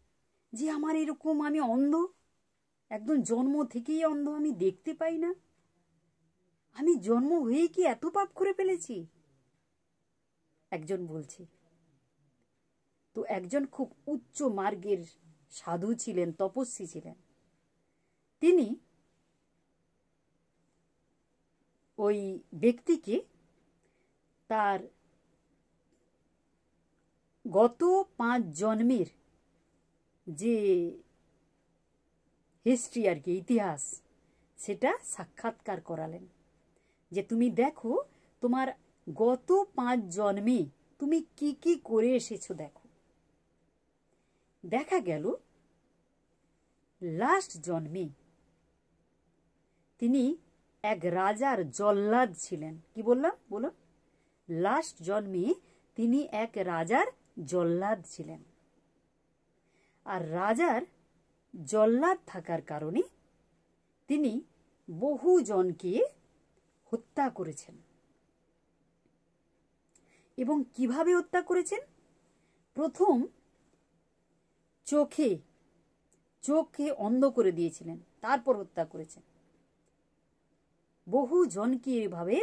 যে আমার এরকম, আমি অন্ধ, একদম জন্ম থেকেই অন্ধ, আমি দেখতে পাই না, আমি জন্ম হয়ে কি এত পাপ করে ফেলেছি? একজন বলছে। তো একজন খুব উচ্চ মার্গের সাধু ছিলেন, তপস্বী ছিলেন। তিনি ওই ব্যক্তিকে তার গত 5 জন্মের যে হিস্ট্রি আর কি, ইতিহাস, সেটা সাক্ষাৎকার করালেন, যে তুমি দেখো তোমার গত 5 জন্মে তুমি কি কি করে এসেছো দেখো। দেখা গেল লাস্ট জন্মে তিনি এক রাজার জল্লাদ ছিলেন। কি বললাম? বলুন। লাস্ট জন্মে তিনি এক রাজার জল্লাদ ছিলেন। আর রাজার জল্লাদ থাকার কারণে তিনি বহু জনকে হত্যা করেছেন। এবং কিভাবে হত্যা করেছেন? প্রথম চোখে অন্ধ করে দিয়েছিলেন, তারপর হত্যা করেছেন। বহু জনকে এভাবে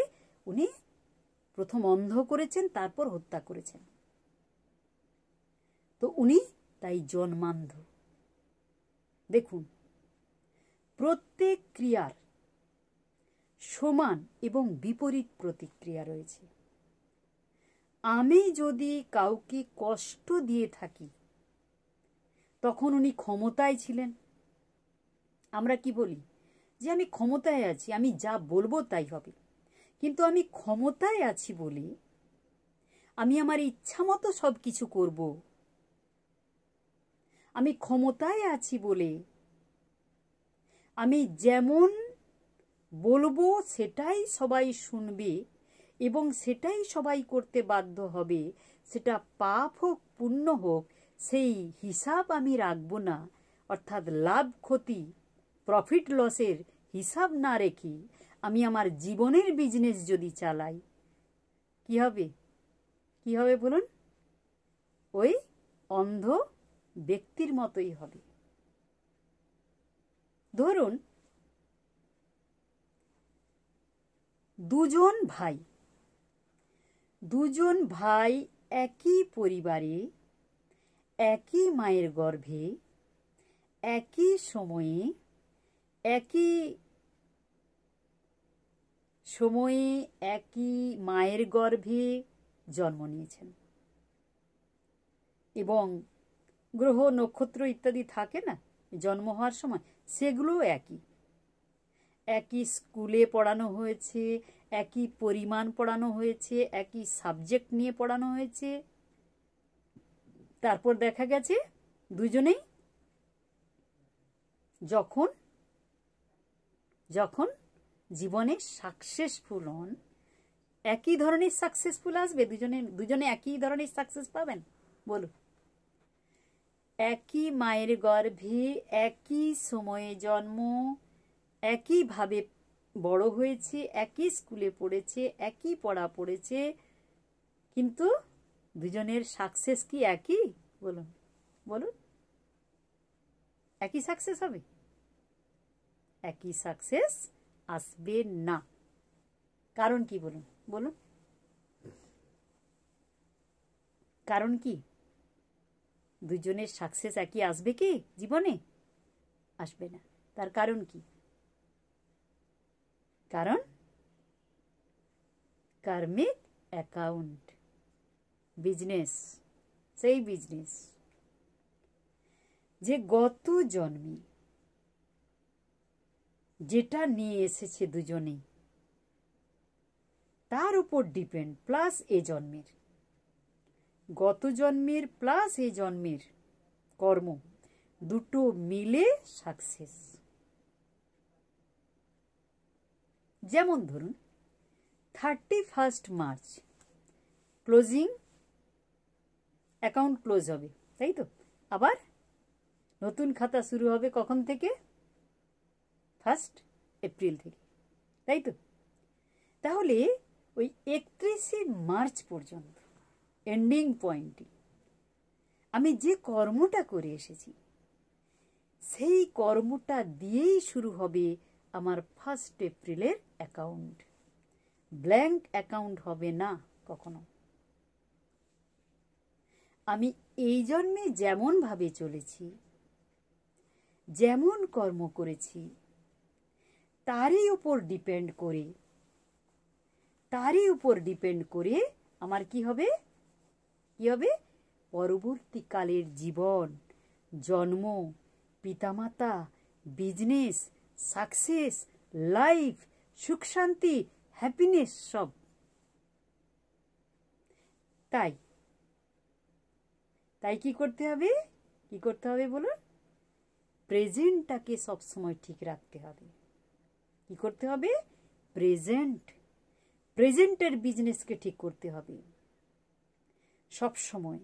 উনি প্রথম অন্ধ করেছেন, তারপর হত্যা করেছেন। তো উনি তাই জন্মান্ধ। দেখুন, প্রত্যেক ক্রিয়ার সমান এবং বিপরীত প্রতিক্রিয়া রয়েছে। আমি যদি কাউকে কষ্ট দিয়ে থাকি, তখন উনি ক্ষমতায় ছিলেন। আমরা কি বলি? যে আমি ক্ষমতায় আছি, আমি যা বলবো তাই হবে। কিন্তু আমি ক্ষমতায় আছি বলে আমি আমার ইচ্ছা মতো সব কিছু করব। আমি ক্ষমতায় আছি বলে আমি যেমন বলবো সেটাই সবাই শুনবে এবং সেটাই সবাই করতে বাধ্য হবে। সেটা পাপ হোক পুণ্য হোক, সেই হিসাব আমি রাখবো না। অর্থাৎ লাভ ক্ষতি, প্রফিট লসের হিসাব না রেখে আমি আমার জীবনের বিজনেস যদি চালাই, কি হবে? কি হবে বলুন? ওই অন্ধ ব্যক্তির মতোই হবে। ধরুন দুজন ভাই একই পরিবারে, একই মায়ের গর্ভে, একই সময়ে একই মায়ের গর্ভে জন্ম নিয়েছেন। এবং গ্রহ নক্ষত্র ইত্যাদি থাকে না, জন্ম হওয়ার সময়, সেগুলোও একই। একই স্কুলে পড়ানো হয়েছে, একই পরিমাণ পড়ানো হয়েছে, একই সাবজেক্ট নিয়ে পড়ানো হয়েছে। তারপর দেখা গেছে দুজনেই যখন যখন জীবনে সাকসেসফুল হন, একই ধরনের সাকসেসফুল আসবে? দুজনে একই ধরনের সাকসেস পাবেন? বলুন। একই মায়ের গর্ভে একই সময়ে জন্ম, একইভাবে বড় হয়েছে, একই স্কুলে পড়েছে, একই পড়া পড়েছে, কিন্তু দুজনের সাকসেস কি একই? বলুন বলুন, একই সাকসেস হবে? একই সাকসেস আসবে না। কারণ কি বলুন বলুন, কারণ কি? দুজনের সাকসেস একই আসবে কি জীবনে? আসবে না। তার কারণ কি? কারণ কার্মিক অ্যাকাউন্ট, বিজনেস, সেই বিজনেস যে গত জন্মে যেটা নিয়ে এসেছে দুজনেই, তার উপর ডিপেন্ড, প্লাস এ জন্মের, গত জন্মের প্লাস এই জন্মের কর্ম, দুটো মিলে সাকসেস। যেমন ধরুন 31 মার্চ ক্লোজিং অ্যাকাউন্ট ক্লোজ হবে, তাই তো? আবার নতুন খাতা শুরু হবে কখন থেকে? 1 এপ্রিল থেকে, তাই তো? তাহলে ওই 31 মার্চ পর্যন্ত এন্ডিং পয়েন্টে আমি যে কর্মটা করে এসেছি, সেই কর্মটা দিয়েই শুরু হবে আমার 1 এপ্রিলের অ্যাকাউন্ট। ব্ল্যাঙ্ক অ্যাকাউন্ট হবে না কখনো। আমি এই জন্মে যেমনভাবে চলেছি, যেমন কর্ম করেছি, তারই উপর ডিপেন্ড করে আমার কি হবে? পরবর্তীকালের জীবন, জন্ম, পিতামাতা, বিজনেস, সাকসেস, লাইফ, সুখ শান্তি, হ্যাপিনেস, সব। তাই কি করতে হবে বলুন? প্রেজেন্টটাকে সবসময় ঠিক রাখতে হবে। কি করতে হবে? প্রেজেন্টের বিজনেসকে ঠিক করতে হবে। সব সময়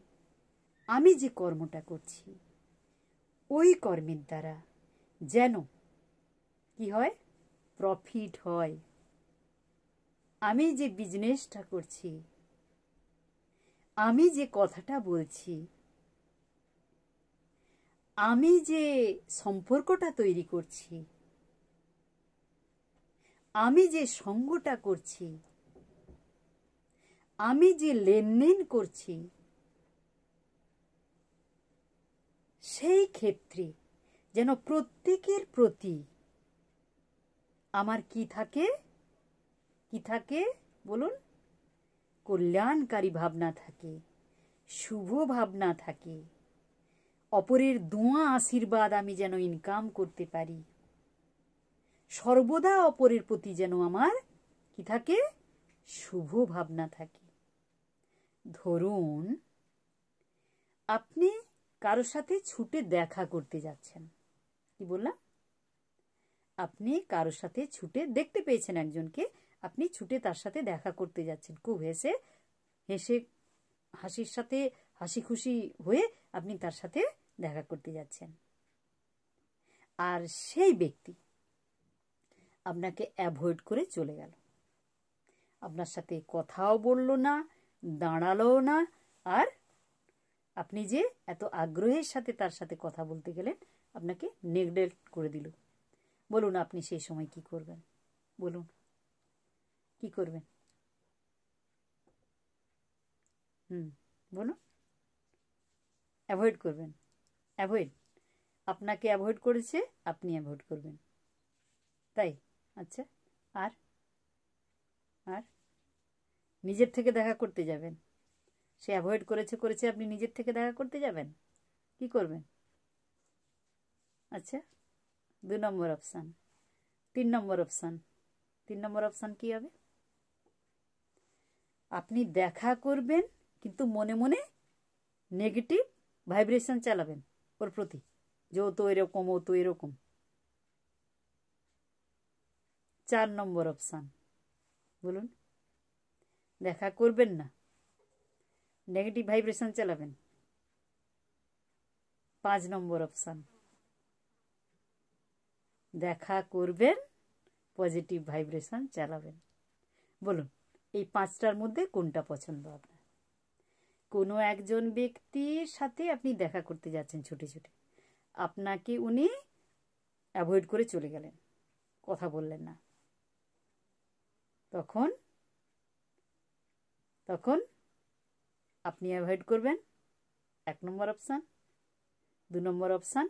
আমি যে কর্মটা করছি, ওই কর্মের দ্বারা যেন কি হয়? প্রফিট হয়। আমি যে বিজনেসটা করছি, আমি যে কথাটা বলছি, আমি যে সম্পর্কটা তৈরি করছি, আমি যে সঙ্গটা করছি, আমি যে লেনদেন করছি, সেই ক্ষেত্রে যেন প্রত্যেকের প্রতি আমার কি থাকে বলুন? কল্যাণকারী ভাবনা থাকে, শুভ ভাবনা থাকে, অপরের দোয়া আশীর্বাদ আমি যেন ইনকাম করতে পারি, সর্বদা অপরের প্রতি যেন আমার কি থাকে? শুভ ভাবনা থাকে। ধরুন আপনি কারোর সাথে ছুটে দেখা করতে যাচ্ছেন, কি বললাম? আপনি কারোর সাথে ছুটে দেখতে পেয়েছেন একজনকে, আপনি ছুটে তার সাথে দেখা করতে যাচ্ছেন, খুব হেসে হাসির সাথে হাসি খুশি হয়ে আপনি তার সাথে দেখা করতে যাচ্ছেন। আর সেই ব্যক্তি আপনাকে অ্যাভয়েড করে চলে গেল, আপনার সাথে কথাও বলল না, দাঁড়ালোও না, আর আপনি যে এত আগ্রহের সাথে তার সাথে কথা বলতে গেলেন, আপনাকে নেগলেক্ট করে দিল। বলুন আপনি সেই সময় কি করবেন? বলুন কি করবেন? বলুন। অ্যাভয়েড করবেন। আপনাকে অ্যাভয়েড করেছে, আপনি অ্যাভয়েড করবেন, তাই? আচ্ছা, আর নিজের থেকে দেখা করতে যাবেন। সে অ্যাভয়েড করেছে, আপনি নিজের থেকে দেখা করতে যাবেন, কি করবেন? আচ্ছা, 2 নম্বর অপশান। 3 নম্বর অপশান। 3 নম্বর অপশান কি হবে? আপনি দেখা করবেন কিন্তু মনে মনে নেগেটিভ ভাইব্রেশন চালাবেন ওর প্রতি, যে ও তো এরকম, ও তো এরকম। 4 নম্বর অপশান, বলুন। দেখা করবেন না, নেগেটিভ ভাইব্রেশন চালাবেন। 5 নম্বর অপশান, দেখা করবেন, পজিটিভ ভাইব্রেশন চালাবেন। বলুন এই 5টার মধ্যে কোনটা পছন্দ আপনার? কোনো একজন ব্যক্তির সাথে আপনি দেখা করতে যাচ্ছেন ছুটে ছুটে, আপনাকে উনি অ্যাভয়েড করে চলে গেলেন, কথা বললেন না, তখন তখন আপনি অ্যাভয়েড করবেন 1 নম্বর অপশান। 2 নম্বর অপশান,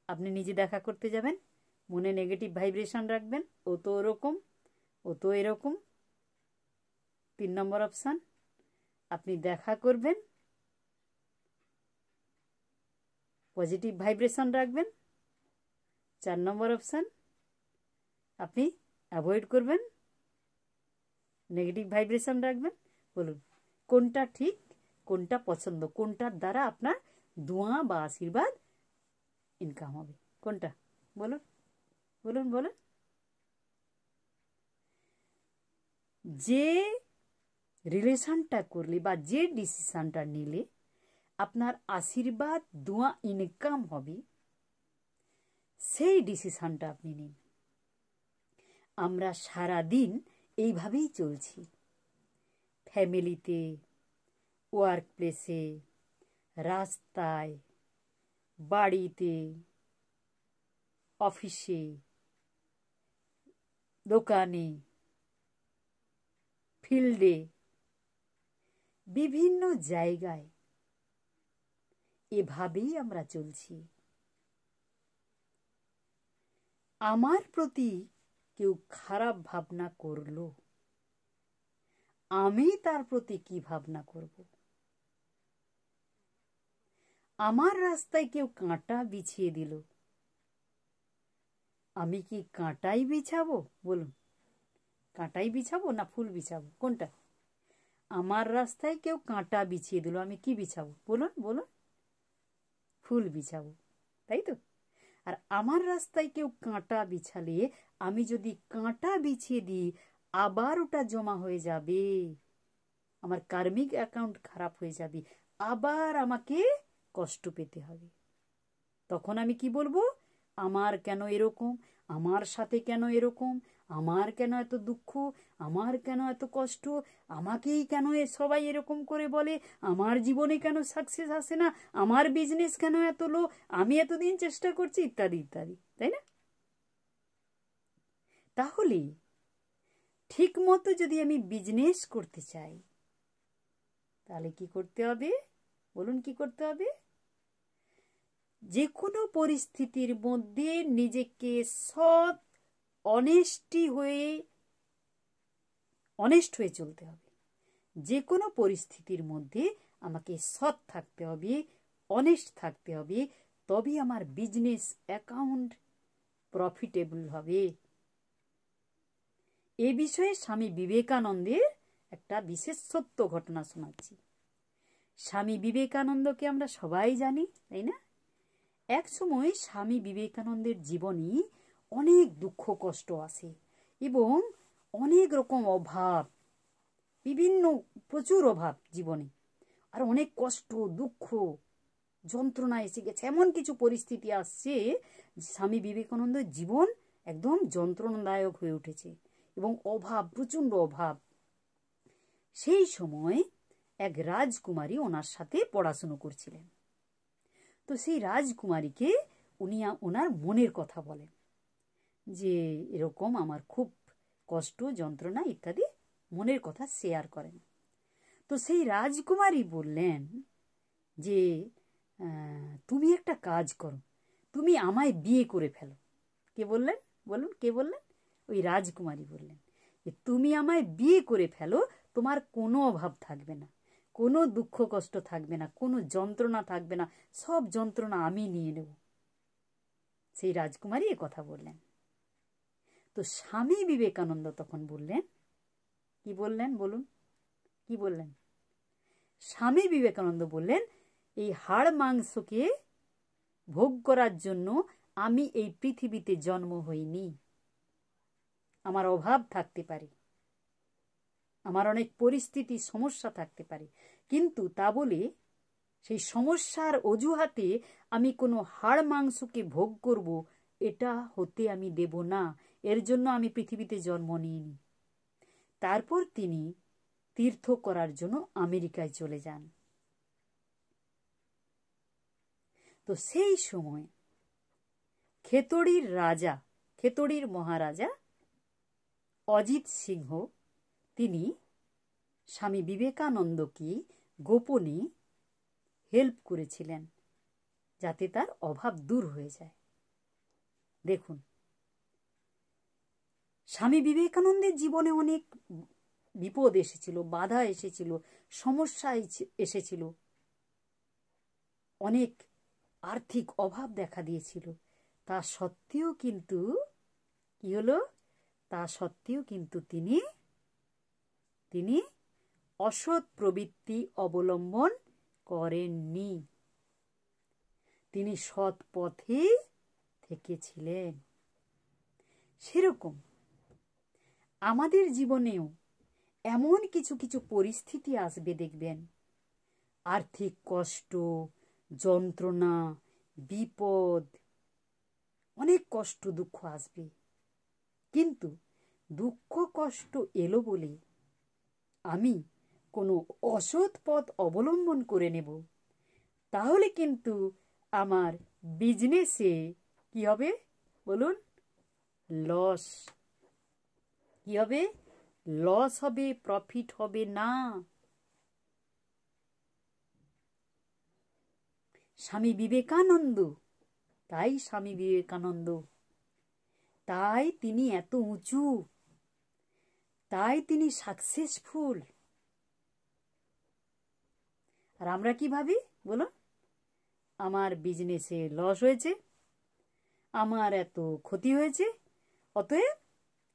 আপনি নিজে দেখা করতে যাবেন, মনে নেগেটিভ ভাইব্রেশন রাখবেন, ও তো ওরকম, ও তো এরকম। 3 নম্বর অপশান, আপনি দেখা করবেন, পজিটিভ ভাইব্রেশন রাখবেন। 4 নম্বর অপশান, আপনি অ্যাভয়েড করবেন, নেগেটিভ ভাইব্রেশন রাখবেন। বলুন কোনটা ঠিক, কোনটা পছন্দ, কোনটার দ্বারা আপনার দোয়া বা আশীর্বাদ ইনকাম হবে, কোনটা? বলুন বলুন বলুন। যে রিলেশনটা করলে বা যে ডিসিশনটা নিলে আপনার আশীর্বাদ দোয়া ইনকাম হবে, সেই ডিসিশনটা আপনি নিন। আমরা সারাদিন এইভাবেই চলছি, ফ্যামিলিতে, ওয়ার্ক প্লেসে, রাস্তায়, বাড়িতে, অফিসে, দোকানে, ফিল্ডে, বিভিন্ন জায়গায় এভাবেই আমরা চলছি। আমার প্রতি কেউ খারাপ ভাবনা করলো, আমি তার প্রতি কি ভাবনা করব? আমার রাস্তায় কেউ কাঁটা বিছিয়ে দিল, আমি কি কাঁটাই বিছাবো? বলুন কাঁটাই বিছাবো না ফুল বিছাবো, কোনটা? আমার রাস্তায় কেউ কাঁটা বিছিয়ে দিল, আমি কি বিছাবো? বলুন বলুন, ফুল বিছাবো, তাই তো? আর আমার রাস্তায় কেউ কাঁটা বিছালে আমি যদি কাঁটা বিছিয়ে দিই, আবার ওটা জমা হয়ে যাবে, আমার কার্মিক অ্যাকাউন্ট খারাপ হয়ে যাবে, আবার আমাকে কষ্ট পেতে হবে। তখন আমি কি বলবো? আমার কেন এরকম, আমার সাথে কেন এরকম, আমার কেন এত দুঃখ, আমার কেন এত কষ্ট, আমাকেই কেন সবাই এরকম করে বলে, আমার জীবনে কেন সাকসেস আসে না, আমার বিজনেস কেন এত লো, আমি এতদিন চেষ্টা করছি, ইত্যাদি ইত্যাদি, তাই না? তাহলে ঠিক মতো যদি আমি বিজনেস করতে চাই, তাহলে কি করতে হবে? বলুন কি করতে হবে? যে কোনো পরিস্থিতির মধ্যে নিজেকে সৎ, অনেস্ট হয়ে চলতে হবে। যে কোনো পরিস্থিতির মধ্যে আমাকে সৎ থাকতে হবে, অনেস্ট থাকতে হবে, তবে আমার বিজনেস অ্যাকাউন্ট প্রফিটেবল হবে। এ বিষয়ে স্বামী বিবেকানন্দের একটা বিশেষ সত্য ঘটনা শোনাচ্ছি। স্বামী বিবেকানন্দকে আমরা সবাই জানি, তাই না? এক সময় স্বামী বিবেকানন্দের জীবনে অনেক দুঃখ কষ্ট আসে এবং অনেক রকম অভাব, প্রচুর অভাব জীবনে, আর অনেক কষ্ট, দুঃখ, যন্ত্রণা এসে গেছে। এমন কিছু পরিস্থিতি আসছে, স্বামী বিবেকানন্দের জীবন একদম যন্ত্রণাদায়ক হয়ে উঠেছে এবং অভাব, প্রচণ্ড অভাব। সেই সময় এক রাজকুমারী ওনার সাথে পড়াশুনো করছিলেন। তো সেই রাজকুমারীকে উনি ওনার মনের কথা বলেন, যে এরকম আমার খুব কষ্ট, যন্ত্রণা ইত্যাদি মনের কথা শেয়ার করেন। তো সেই রাজকুমারী বললেন যে তুমি একটা কাজ করো, তুমি আমায় বিয়ে করে ফেলো। কে বললেন? বলুন কে বললেন? ওই রাজকুমারী বললেন যে তুমি আমায় বিয়ে করে ফেলো, তোমার কোনো অভাব থাকবে না, কোনো দুঃখ কষ্ট থাকবে না, কোনো যন্ত্রণা থাকবে না, সব যন্ত্রণা আমি নিয়ে নেব। সেই রাজকুমারী কথা বললেন। তো স্বামী বিবেকানন্দ তখন বললেন, কি বললেন বলুন, কি বললেন? স্বামী বিবেকানন্দ বললেন, এই হাড় মাংসকে ভোগ করার জন্য আমি এই পৃথিবীতে জন্ম হইনি। আমার অভাব থাকতে পারে, আমার অনেক পরিস্থিতি সমস্যা থাকতে পারে, কিন্তু তা বলে সেই সমস্যার অজুহাতে আমি কোনো হাড় মাংসকে ভোগ করব, এটা হতে আমি দেব না। এর জন্য আমি পৃথিবীতে জন্ম নিইনি। তারপর তিনি তীর্থ করার জন্য আমেরিকায় চলে যান। তো সেই সময় খেতড়ির মহারাজা অজিত সিংহ তিনি স্বামী বিবেকানন্দকে গোপনে হেল্প করেছিলেন যাতে তার অভাব দূর হয়ে যায়। দেখুন, স্বামী বিবেকানন্দের জীবনে অনেক বিপদ এসেছিল, বাধা এসেছিল, সমস্যা এসেছিল, অনেক আর্থিক অভাব দেখা দিয়েছিল। তা সত্ত্বেও কিন্তু কি হলো? তা সত্ত্বেও কিন্তু তিনি অসৎ প্রবৃত্তি অবলম্বন করেননি। তিনি সৎ পথে থেকেছিলেন। সেরকম আমাদের জীবনেও এমন কিছু কিছু পরিস্থিতি আসবে, দেখবেন, আর্থিক কষ্ট, যন্ত্রণা, বিপদ, অনেক কষ্ট দুঃখ আসবে। কিন্তু দুঃখ কষ্ট এলো বলে আমি কোনো অসৎ পথ অবলম্বন করে নেব, তাহলে কিন্তু আমার বিজনেসে কি হবে বলুন? লস। কি হবে? লস হবে, প্রফিট হবে না। স্বামী বিবেকানন্দ, তাই তিনি এত উঁচু, তাই তিনি সাকসেসফুল। আর আমরা কি ভাবি বলো? আমার বিজনেসে লস হয়েছে, আমার এত ক্ষতি হয়েছে, অতএব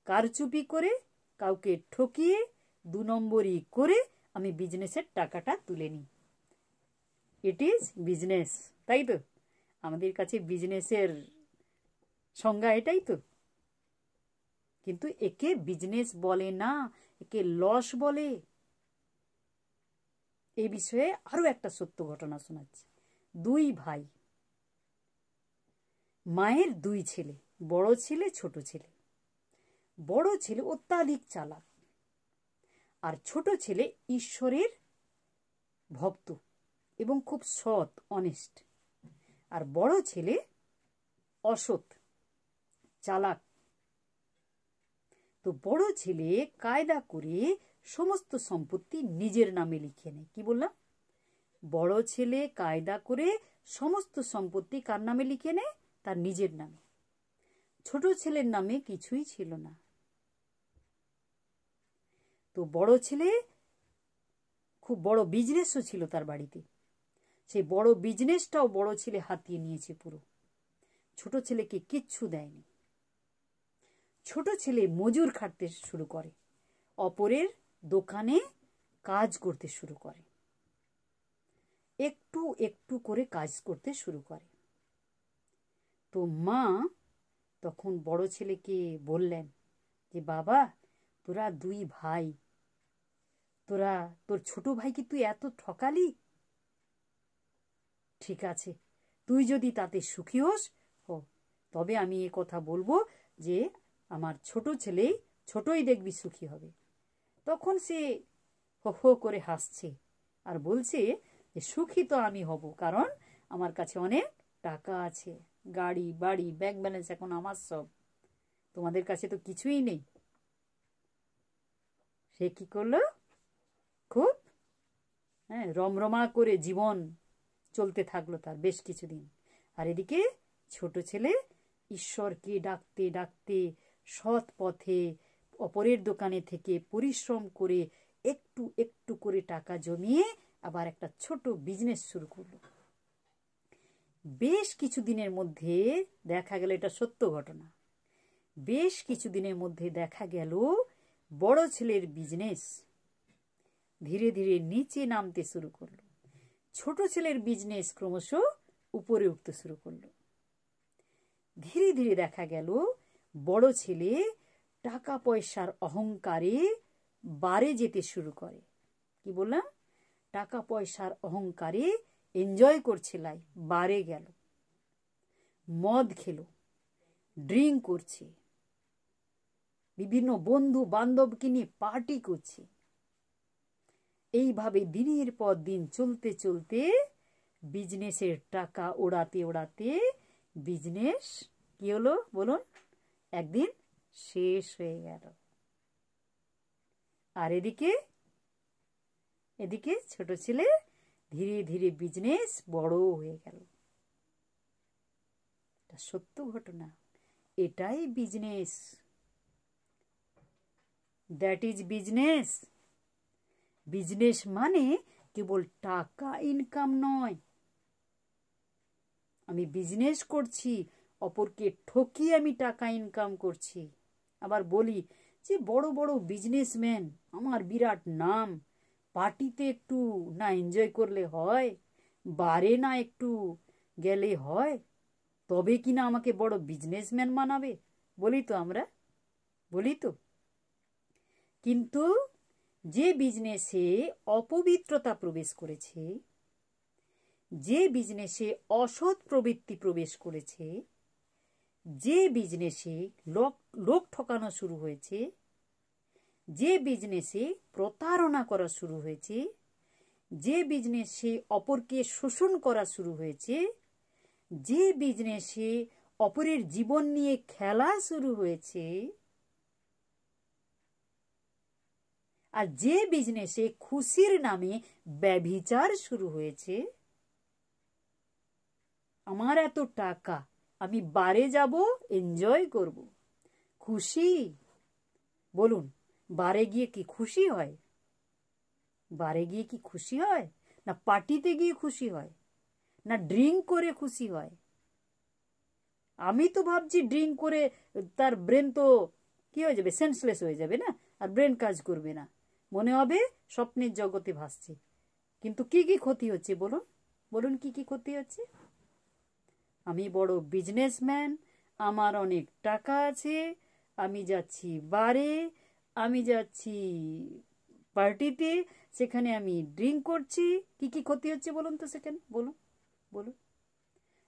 কারচুপি করে, কাউকে ঠকিয়ে, 2 নম্বরি করে আমি বিজনেসের টাকাটা তুলে নিই। ইট ইজ বিজনেস, তাই তো? আমাদের কাছে বিজনেসের সংজ্ঞা এটাই তো। কিন্তু একে বিজনেস বলে না, একে লস বলে। এই বিষয়ে আরো একটা সত্য ঘটনা শোনাচ্ছি। 2 ভাই, মায়ের 2 ছেলে, বড় ছেলে ছোট ছেলে। বড় ছেলে অত্যাধিক চালাক, আর ছোট ছেলে ঈশ্বরের ভক্ত এবং খুব সৎ, অনেস্ট। আর বড় ছেলে অসৎ, চালাক। তো বড় ছেলে কায়দা করে সমস্ত সম্পত্তি নিজের নামে লিখে নেয়। কি বললাম? বড় ছেলে কায়দা করে সমস্ত সম্পত্তি কার নামে লিখে নেয়? তার নিজের নামে। ছোট ছেলের নামে কিছুই ছিল না। তো বড় ছেলে খুব বড় বিজনেসও ছিল তার বাড়িতে, সেই বড় বিজনেসটাও বড় ছেলে হাতিয়ে নিয়েছে পুরো। ছোট ছেলেকে কিচ্ছু দেয়নি। ছোট ছেলে মজুর খাটতে শুরু করে, অপরের দোকানে কাজ করতে শুরু করে, একটু একটু করে কাজ করতে শুরু করে। তো মা তখন বড় ছেলেকে বললেন যে, বাবা, তোরা 2 ভাই, তোর ছোট ভাইকে তুই এত ঠকালি? ঠিক আছে, তুই যদি তাতে সুখী হোস, তবে আমি এ কথা বলবো যে আমার ছোট ছেলে ছোটই দেখবি সুখী হবে। তখন সে হো হো করে হাসছে আর বলছে যে সুখী তো আমি হব, কারণ আমার কাছে অনেক টাকা আছে, গাড়ি বাড়ি, ব্যাংক ব্যালেন্স এখন আমার সব, তোমাদের কাছে তো কিছুই নেই। সে কি করলো? খুব রমরমা করে জীবন চলতে থাকলো তার বেশ কিছুদিন। আর এদিকে ছোট ছেলে ঈশ্বরকে ডাকতে ডাকতে সৎ পথে অপরের দোকানে থেকে পরিশ্রম করে একটু একটু করে টাকা জমিয়ে আবার একটা ছোট বিজনেস শুরু করলো। বেশ কিছুদিনের মধ্যে দেখা গেল, এটা সত্য ঘটনা, বেশ কিছুদিনের মধ্যে দেখা গেল বড় ছেলের বিজনেস ধীরে ধীরে নিচে নামতে শুরু করলো, ছোট ছেলের বিজনেস ক্রমশ উপরে উঠতে শুরু করলো। ধীরে ধীরে দেখা গেল বড় ছেলে টাকা পয়সার অহংকারে বারে যেতে শুরু করে। কি বললাম? টাকা পয়সার অহংকারে এনজয় করছে, লাই বারে গেল, মদ খেলো, ড্রিঙ্ক করছে, বিভিন্ন বন্ধু বান্ধবকে নিয়ে পার্টি করছে। এইভাবে দিনের পর দিন চলতে চলতে বিজনেসের টাকা ওড়াতে ওড়াতে বিজনেস কি হলো বলুন? একদিন শেষ হয়ে গেল। আর এদিকে ছোট ছেলে ধীরে ধীরে বিজনেস বড় হয়ে গেল। এটা সত্য ঘটনা, এটাই business. That is business. Business মানে কেবল টাকা ইনকাম নয়। আমি বিজনেস করছি, অপরকে ঠকিয়ে আমি টাকা ইনকাম করছি। আবার বলি যে বড় বড় বিজনেসম্যান, আমার বিরাট নাম, পার্টিতে একটু না এনজয় করলে হয়, বারে না একটু গেলে হয়, তবে কি না আমাকে বড় বিজনেসম্যান মানাবে? বলি তো আমরা, বলি তো। কিন্তু যে বিজনেসে অপবিত্রতা প্রবেশ করেছে, যে বিজনেসে অসৎ প্রবৃত্তি প্রবেশ করেছে, যে বিজনেসে লোক ঠকানো শুরু হয়েছে, যে বিজনেসে প্রতারণা করা শুরু হয়েছে, যে বিজনেসে অপরকে শোষণ করা শুরু হয়েছে, যে বিজনেসে অপরের জীবন নিয়ে খেলা শুরু হয়েছে, আর যে বিজনেসে খুশির নামে ব্যভিচার শুরু হয়েছে, আমার এত টাকা, আমি বারে যাব, এনজয় করব, খুশি। বলুন, বারে গিয়ে কি খুশি হয়? বারে গিয়ে কি খুশি হয়? না পার্টিতে গিয়ে খুশি হয়? না ড্রিঙ্ক করে খুশি হয়? আমি তো ভাবছি ড্রিঙ্ক করে তার ব্রেন তো কি হয়ে যাবে, সেন্সলেস হয়ে যাবে না, আর ব্রেন কাজ করবে না, মনে হবে স্বপ্নের জগতে ভাসছে। কিন্তু কি কি ক্ষতি হচ্ছে বলুন? বলুন কি কি ক্ষতি হচ্ছে? আমি বড় বিজনেসম্যান, আমার অনেক টাকা আছে, আমি যাচ্ছি বারে, আমি যাচ্ছি পার্টিতে, সেখানে আমি ড্রিঙ্ক করছি। কি কি ক্ষতি হচ্ছে বলুন তো সেখানে? বলুন বলুন।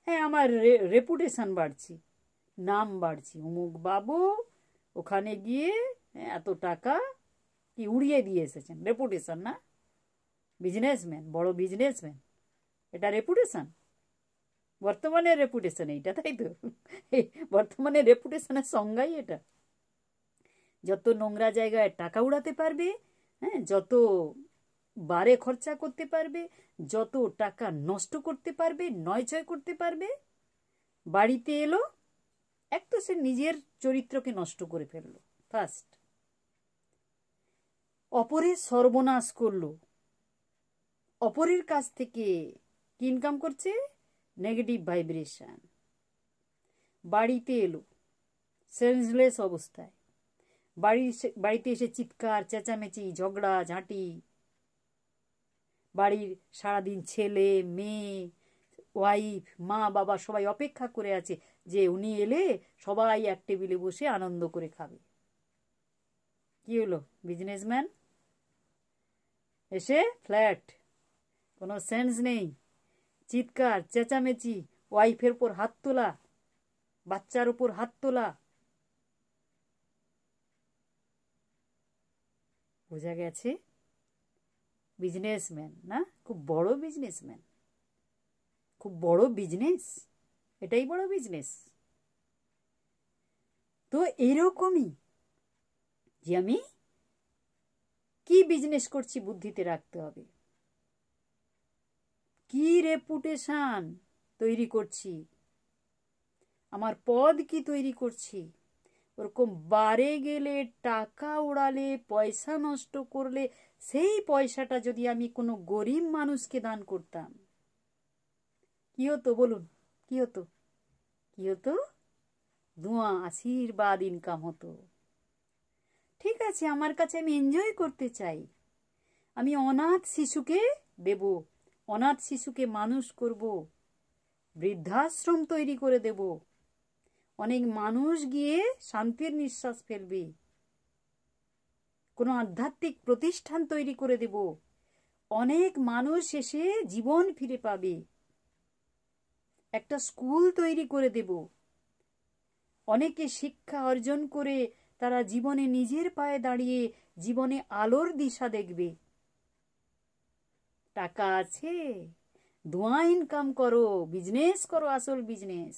হ্যাঁ, আমার রেপুটেশন বাড়ছে, নাম বাড়ছে, অমুক বাবু ওখানে গিয়ে এত টাকা কি উড়িয়ে দিয়ে এসেছেন। রেপুটেশন না? বিজনেসম্যান, বড় বিজনেসম্যান, এটা রেপুটেশন? বর্তমানে রেপুটেশন এইটা, তাই তো? বর্তমানে রেপুটেশনের সংজ্ঞাই এটা। যত নোংরা জায়গায় টাকা উড়াতে পারবে, হ্যাঁ, যত বারে খরচা করতে পারবে, যত টাকা নষ্ট করতে পারবে, নয়ছয় করতে পারবে, বাড়িতে এলো, এক তো সে নিজের চরিত্রকে নষ্ট করে ফেললো ফার্স্ট, অপরের সর্বনাশ করলো, অপরের কাছ থেকে কি ইনকাম করছে? Negative vibration. বাড়িতে এলো সেন্সলেস অবস্থায়, বাড়িতে এসে চিৎকার চেঁচামেচি, ঝগড়া ঝাঁটি, বাড়ির সারাদিন ছেলে মেয়ে ওয়াইফ মা বাবা সবাই অপেক্ষা করে আছে যে উনি এলে সবাই এক টেবিলে বসে আনন্দ করে খাবে। কি হলো? বিজনেসম্যান এসে ফ্ল্যাট, কোনো সেন্স নেই, চিৎকার চেঁচামেচি, ওয়াইফের উপর হাত তোলা, বাচ্চার উপর হাত তোলা। বোঝা গেছে? বিজনেসম্যান না, খুব বড় বিজনেসম্যান, খুব বড় বিজনেস, এটাই বড় বিজনেস। তো এরকমই যে আমি কি বিজনেস করছি বুদ্ধিতে রাখতে হবে, কি রেপুটেশন তৈরি করছি, আমার পদ কি তৈরি করছি। ওরকম বারে গেলে, টাকা উড়ালে, পয়সা নষ্ট করলে, সেই পয়সাটা যদি আমি কোনো গরিব মানুষকে দান করতাম, কি হতো বলুন? কি হতো? কি হতো? ধোঁয়া, আশীর্বাদ ইনকাম হতো। ঠিক আছে, আমার কাছে আমি এনজয় করতে চাই, আমি অনাথ শিশুকে দেব, অনাথ শিশুকে মানুষ করব, বৃদ্ধাশ্রম তৈরি করে দেব, অনেক মানুষ গিয়ে শান্তির নিঃশ্বাস ফেলবে, কোনো আধ্যাত্মিক প্রতিষ্ঠান তৈরি করে দেব, অনেক মানুষ এসে জীবন ফিরে পাবে, একটা স্কুল তৈরি করে দেব, অনেকে শিক্ষা অর্জন করে তারা জীবনে নিজের পায়ে দাঁড়িয়ে জীবনে আলোর দিশা দেখবে। টাকা আছে, ধোঁয়া ইনকাম করো, বিজনেস করো, আসল বিজনেস।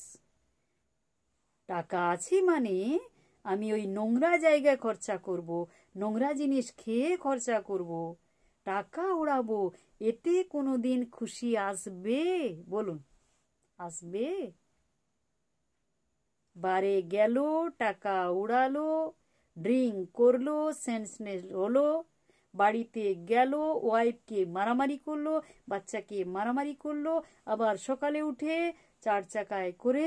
টাকা আছে মানে আমি ওই নোংরা জায়গায় খরচা করব, নোংরা জিনিস খেয়ে খরচা করব, টাকা উড়াবো, এতে কোনোদিন খুশি আসবে? বলুন, আসবে? বারে গেল, টাকা উড়ালো, ড্রিঙ্ক করলো, সেন্সনেস হলো, বাড়িতে গেল, ওয়াইফকে মারামারি করলো, বাচ্চাকে মারামারি করলো, আবার সকালে উঠে 4 চাকায় করে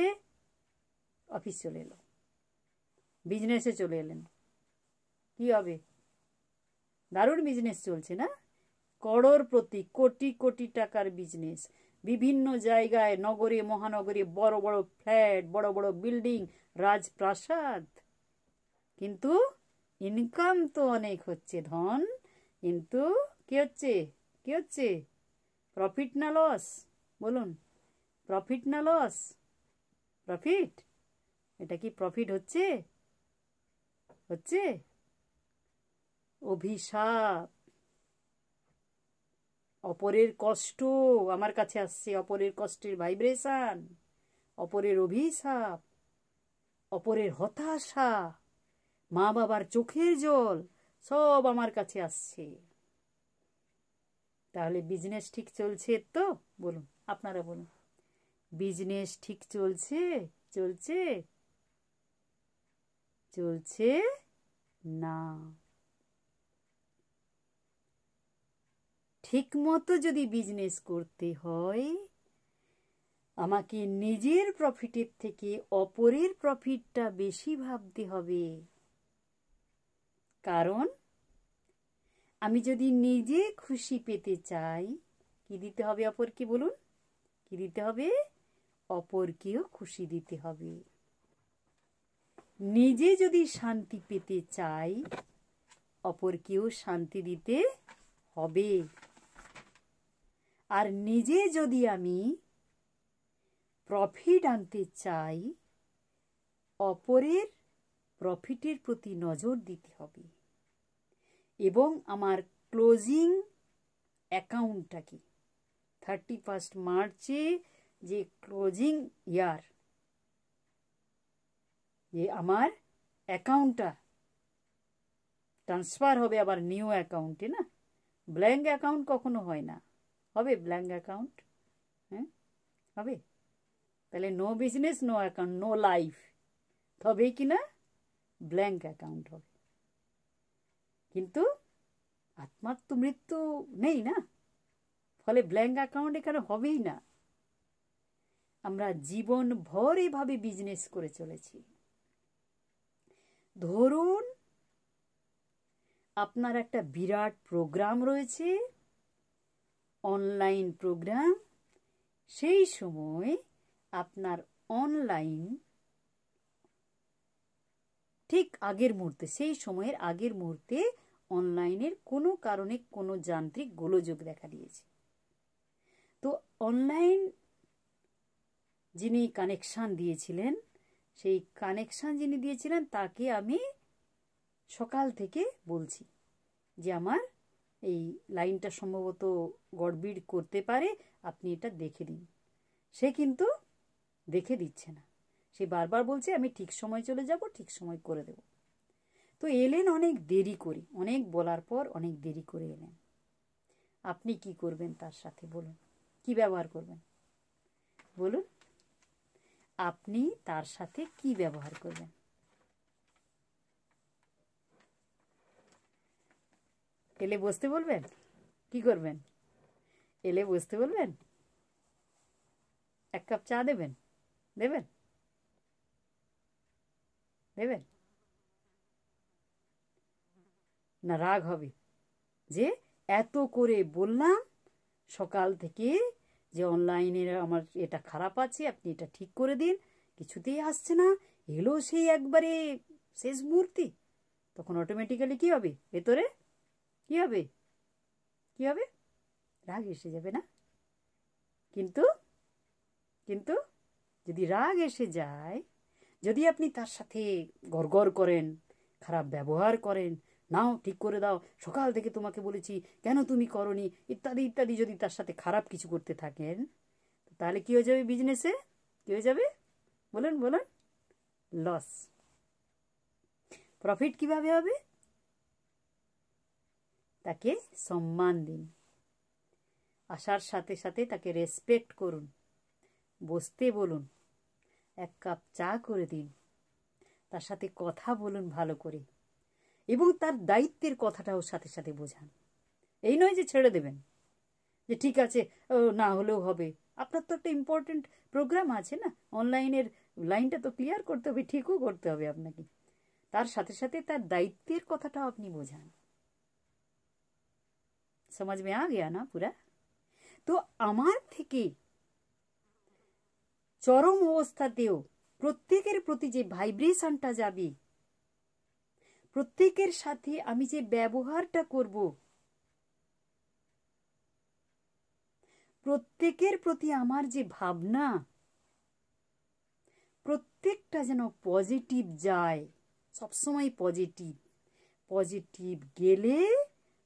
অফিস চলে এলো, বিজনেসে চলে এলেন। কি হবে? দারুণ বিজনেস চলছে না? করোড় প্রতি কোটি কোটি টাকার বিজনেস, বিভিন্ন জায়গায় নগরে মহানগরে বড় বড় ফ্ল্যাট, বড় বড় বিল্ডিং, রাজপ্রাসাদ। কিন্তু ইনকাম তো অনেক হচ্ছে, ধন, কিন্তু কি হচ্ছে? কি হচ্ছে? প্রফিট না লস? বলুন, প্রফিট না লস? প্রফিট। এটা কি প্রফিট হচ্ছে? হচ্ছে? অভিশাপ, অপরের কষ্ট আমার কাছে আসছে, অপরের কষ্টের ভাইব্রেশন, অপরের অভিশাপ, অপরের হতাশা, মা বাবার চোখের জল, সব আমার কাছে আসছে। তাহলে বিজনেস ঠিক চলছে তো? বলুন, আপনারা বলুন, বিজনেস ঠিক চলছে? চলছে? চলছে না। ঠিক মতো যদি বিজনেস করতে হয়, আমাকে নিজের প্রফিটের থেকে অপরের প্রফিটটা বেশি ভাবতে হবে। কারণ আমি যদি নিজে খুশি পেতে চাই, কি দিতে হবে অপরকে? বলুন, কি দিতে হবে? অপরকেও খুশি দিতে হবে। নিজে যদি শান্তি পেতে চাই, অপরকেও শান্তি দিতে হবে। আর নিজে যদি আমি প্রফিট আনতে চাই, অপরের প্রফিটের প্রতি নজর দিতে হবে। এবং আমার ক্লোজিং অ্যাকাউন্টটা কি, 31 মার্চে যে ক্লোজিং ইয়ার, যে আমার অ্যাকাউন্টটা ট্রান্সফার হবে আবার নিউ অ্যাকাউন্টে, না ব্ল্যাঙ্ক অ্যাকাউন্ট কখনো হয় না। হবে ব্ল্যাঙ্ক অ্যাকাউন্ট? হ্যাঁ, হবে? তাহলে no business, no account, no life, তবেই কিনা ব্ল্যাঙ্ক অ্যাকাউন্ট হবে। কিন্তু আত্মার তো মৃত্যু নেই না, ফলে ব্ল্যাঙ্ক অ্যাকাউন্ট এখানে হবেই না। আমরা জীবন ভর এভাবে বিজনেস করে চলেছি। ধরুন আপনার একটা বিরাট প্রোগ্রাম রয়েছে, অনলাইন প্রোগ্রাম, সেই সময় আপনার অনলাইন ঠিক আগের মুহূর্তে, সেই সময়ের আগের মুহূর্তে অনলাইনের কোনো কারণে কোনো যান্ত্রিক গোলযোগ দেখা দিয়েছে। তো অনলাইন যিনি কানেকশান দিয়েছিলেন, সেই কানেকশান যিনি দিয়েছিলেন তাকে আমি সকাল থেকে বলছি যে আমার এই লাইনটা সম্ভবত গড়বিড় করতে পারে, আপনি এটা দেখে দিন। সে কিন্তু দেখে দিচ্ছে না, সে বারবার বলছে আমি ঠিক সময় চলে যাব, ঠিক সময় করে দেব। তো এলেন অনেক দেরি করে, অনেক বলার পর অনেক দেরি করে এলেন। আপনি কি করবেন তার সাথে? বলুন, কি ব্যবহার করবেন? বলুন, আপনি তার সাথে কি ব্যবহার করবেন? এলে বসতে বলবেন? কি করবেন? এলে বসতে বলবেন? 1 কাপ চা দেবেন? দেবেন? দেবেন না রাগ হবে যে এত করে বললাম সকাল থেকে যে অনলাইনে আমার এটা খারাপ আছে, আপনি এটা ঠিক করে দিন, কিছুতেই আসছে না, এলো সেই একবারে শেষ মুহূর্তে, তখন অটোমেটিক্যালি কী হবে, ভেতরে কী হবে, কী হবে, রাগ এসে যাবে না? কিন্তু কিন্তু যদি রাগ এসে যায়, যদি আপনি তার সাথে গড়গড় করেন, খারাপ ব্যবহার করেন, নাও ঠিক করে দাও, সকাল থেকে তোমাকে বলেছি, কেন তুমি করনি, ইত্যাদি ইত্যাদি, যদি তার সাথে খারাপ কিছু করতে থাকেন, তাহলে কী হয়ে যাবে বিজনেসে? কী হয়ে যাবে বলুন বলুন? লস। প্রফিট কিভাবে হবে? তাকে সম্মান দিন, আসার সাথে সাথে তাকে রেসপেক্ট করুন, বসতে বলুন, এক কাপ চা করে দিন, তার সাথে কথা বলুন ভালো করে, এবং তার দায়িত্বের কথাটাও সাথে সাথে বোঝান। এই নয় যে ছেড়ে দেবেন, যে ঠিক আছে না হলেও হবে, আপনার তো একটা ইম্পর্টেন্ট প্রোগ্রাম আছে না, অনলাইনের লাইনটা তো ক্লিয়ার করতে হবে, ঠিকও করতে হবে আপনাকে, তার সাথে সাথে তার দায়িত্বের কথাটাও আপনি বোঝান। समझ में आ गया ना पूरा? তো আমার থেকে চরম অবস্থাতেও প্রত্যেকের প্রতি যে ভাইব্রেশনটা যাবে, প্রত্যেকের সাথে আমি যে ব্যবহারটা করব, প্রত্যেকের প্রতি আমার যে ভাবনা, প্রত্যেকটা যেন পজিটিভ যায়, সবসময় পজিটিভ। পজিটিভ গেলে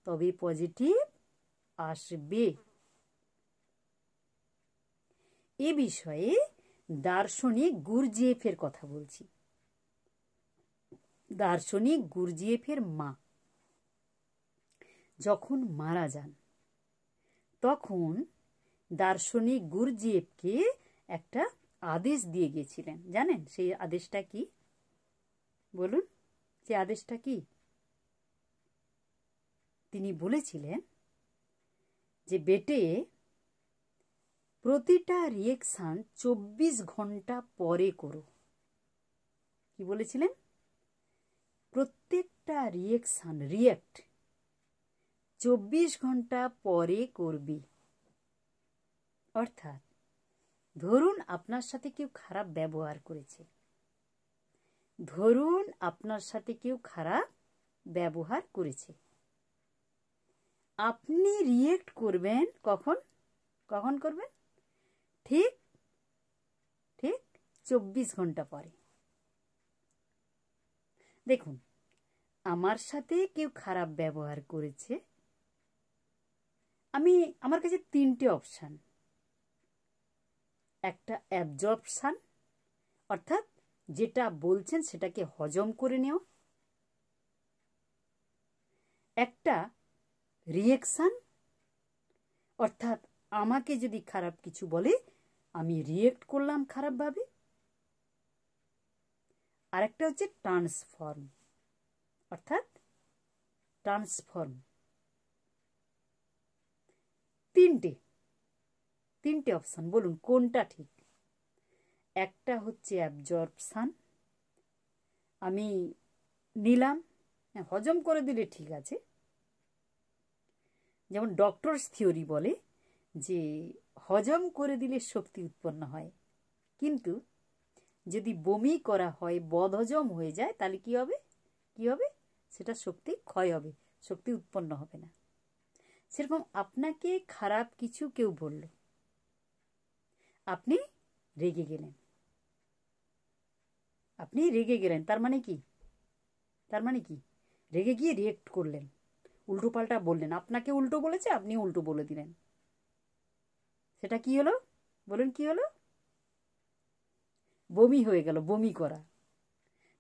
তবে পজিটিভ আসবে। এ বিষয়ে দার্শনিক গুরজিয়েফের কথা বলছি। দার্শনিক গুরজিয়েফের মা যখন মারা যান, তখন দার্শনিক গুরজিয়েফকে একটা আদেশ দিয়ে গিয়েছিলেন। জানেন সেই আদেশটা কি? বলুন, সেই আদেশটা কি? তিনি বলেছিলেন যে বেটে, প্রতিটা রিয়েকশন 24 ঘন্টা পরে করো। কি বলেছিলেন? প্রত্যেকটা রিয়েকশন, রিয়েক্ট 24 ঘন্টা পরে করবি। অর্থাৎ ধরুন আপনার সাথে কেউ খারাপ ব্যবহার করেছে, ধরুন আপনার সাথে কেউ খারাপ ব্যবহার করেছে, আপনি রিয়েক্ট করবেন কখন? কখন করবেন? ঠিক ঠিক 24 ঘন্টা পরে। দেখুন, আমার সাথে কেউ খারাপ ব্যবহার করেছে, আমার কাছে 3টে অপশান। একটা অ্যাবজর্পশান, অর্থাৎ যেটা বলছেন সেটাকে হজম করে নেওয়া। একটা রিয়েকশান, অর্থাৎ আমাকে যদি খারাপ কিছু বলে আমি রিয়েক্ট করলাম খারাপভাবে। আর একটা হচ্ছে ট্রান্সফর্ম, অর্থাৎ ট্রান্সফর্ম। তিনটে অপশান, বলুন কোনটা ঠিক? একটা হচ্ছে অ্যাবজর্পশান, আমি নিলাম, হজম করে দিলে ঠিক আছে। যেমন ডক্টরস থিওরি বলে যে হজম করে দিলে শক্তি উৎপন্ন হয়, কিন্তু যদি বমি করা হয়, বদহজম হয়ে যায়, তাহলে কি হবে? কি হবে? সেটা শক্তি ক্ষয় হবে, শক্তি উৎপন্ন হবে না। সেরকম আপনাকে খারাপ কিছু কেউ বলল, আপনি রেগে গেলেন, আপনি রেগে গেলেন, তার মানে কি? তার মানে কি? রেগে গিয়ে রিয়েক্ট করলেন, উল্টো পাল্টা বললেন, আপনাকে উল্টো বলেছে, আপনি উল্টো বলে দিলেন। সেটা কি হলো? বলুন কি হলো? বমি হয়ে গেল, বমি করা।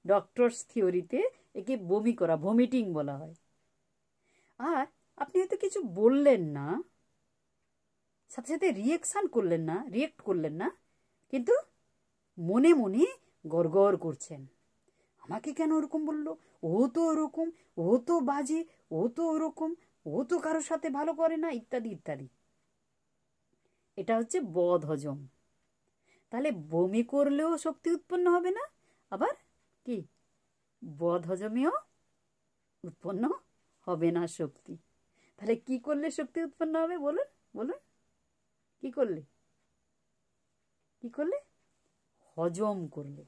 ডক্টরস থিওরিতে একে বমি করা, ভমিটিং বলা হয়। আর আপনি হয়তো কিছু বললেন না, সাথে সাথে রিয়েকশান করলেন না, রিয়েক্ট করলেন না, কিন্তু মনে মনে গড়গড় করছেন, আমাকে কেন ওরকম বললো, ও তো ওরকম, ও তো বাজে, ও তো ওরকম, ও তো কারোর সাথে ভালো করে না, ইত্যাদি ইত্যাদি। এটা হচ্ছে বদহজম। তাহলে বমি করলেও শক্তি উৎপন্ন হবে না, আবার কি বদ হজমেও উৎপন্ন হবে না শক্তি। তাহলে কি করলে শক্তি উৎপন্ন হবে বলুন বলুন? কি করলে? কি করলে? হজম করলে।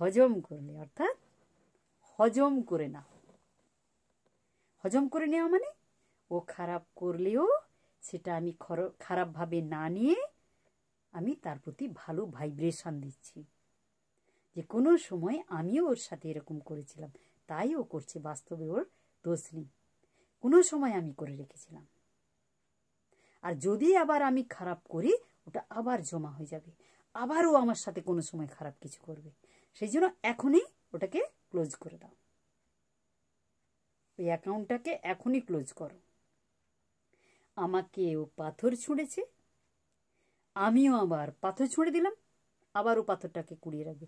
হজম করলে, অর্থাৎ হজম করে না। হজম করে নেওয়া মানে ও খারাপ করলেও সেটা আমি খারাপভাবে না নিয়ে আমি তার প্রতি ভালো ভাইব্রেশন দিচ্ছি, যে কোনো সময় আমিও ওর সাথে এরকম করেছিলাম, তাই ও করছে, বাস্তবে ওর দোষ নেই, কোনো সময় আমি করে রেখেছিলাম। আর যদি আবার আমি খারাপ করি, ওটা আবার জমা হয়ে যাবে, আবারও আমার সাথে কোনো সময় খারাপ কিছু করবে। সেই জন্য এখনই ওটাকে ক্লোজ করে দাও, ওই অ্যাকাউন্টটাকে এখনই ক্লোজ করো। আমাকে ও পাথর ছুঁড়েছে, আমিও আবার পাথর ছুঁড়ে দিলাম, আবার ও পাথরটাকে কুড়িয়ে রাখবে।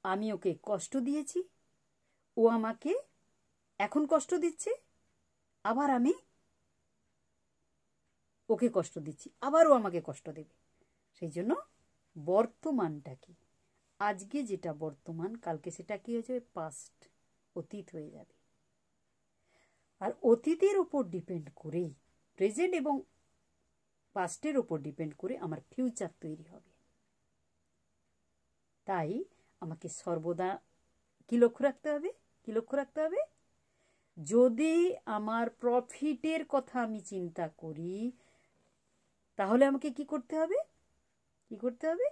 আমি ওকে কষ্ট দিয়েছি, ও আমাকে এখন কষ্ট দিচ্ছে, আবার আমি ওকে কষ্ট দিচ্ছি, আবার ও আমাকে কষ্ট দেবে। সেই জন্য বর্তমানটা কি, আজকে যেটা বর্তমান, কালকে সেটা কি হয়ে যাবে? পাস্ট, অতীত হয়ে যাবে। আর অতীতের ওপর ডিপেন্ড করেই, প্রেজেন্ট এবং পাস্টের ওপর ডিপেন্ড করে আমার ফিউচার তৈরি হবে। তাই আমাকে সর্বদা কি লক্ষ্য রাখতে হবে? কি লক্ষ্য রাখতে হবে? যদি আমার প্রফিটের কথা আমি চিন্তা করি, তাহলে আমাকে কি করতে হবে? কি করতে হবে?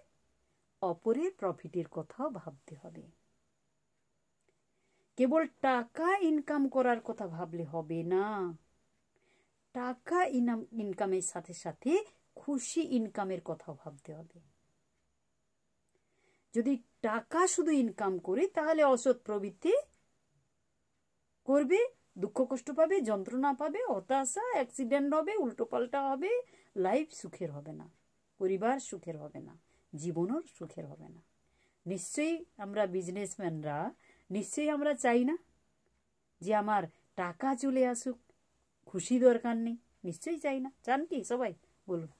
অপরের প্রফিটের কথাও ভাবতে হবে। কেবল টাকা ইনকাম করার কথা ভাবলে হবে না, টাকা ইনকামের সাথে সাথে খুশি ইনকামের কথাও ভাবতে হবে। যদি টাকা শুধু ইনকাম করে, তাহলে অসৎ প্রবৃত্তি করবে, দুঃখ কষ্ট পাবে, যন্ত্রণা পাবে, হতাশা, অ্যাক্সিডেন্ট হবে, উল্টোপাল্টা হবে, লাইফ সুখের হবে না, পরিবার সুখের হবে না, জীবনও সুখের হবে না। নিশ্চয়ই আমরা বিজনেসম্যানরা নিশ্চয়ই আমরা চাই না যে আমার টাকা চলে আসুক, খুশি দরকার নেই, নিশ্চয়ই চাই না। চান কি সবাই? বলুন,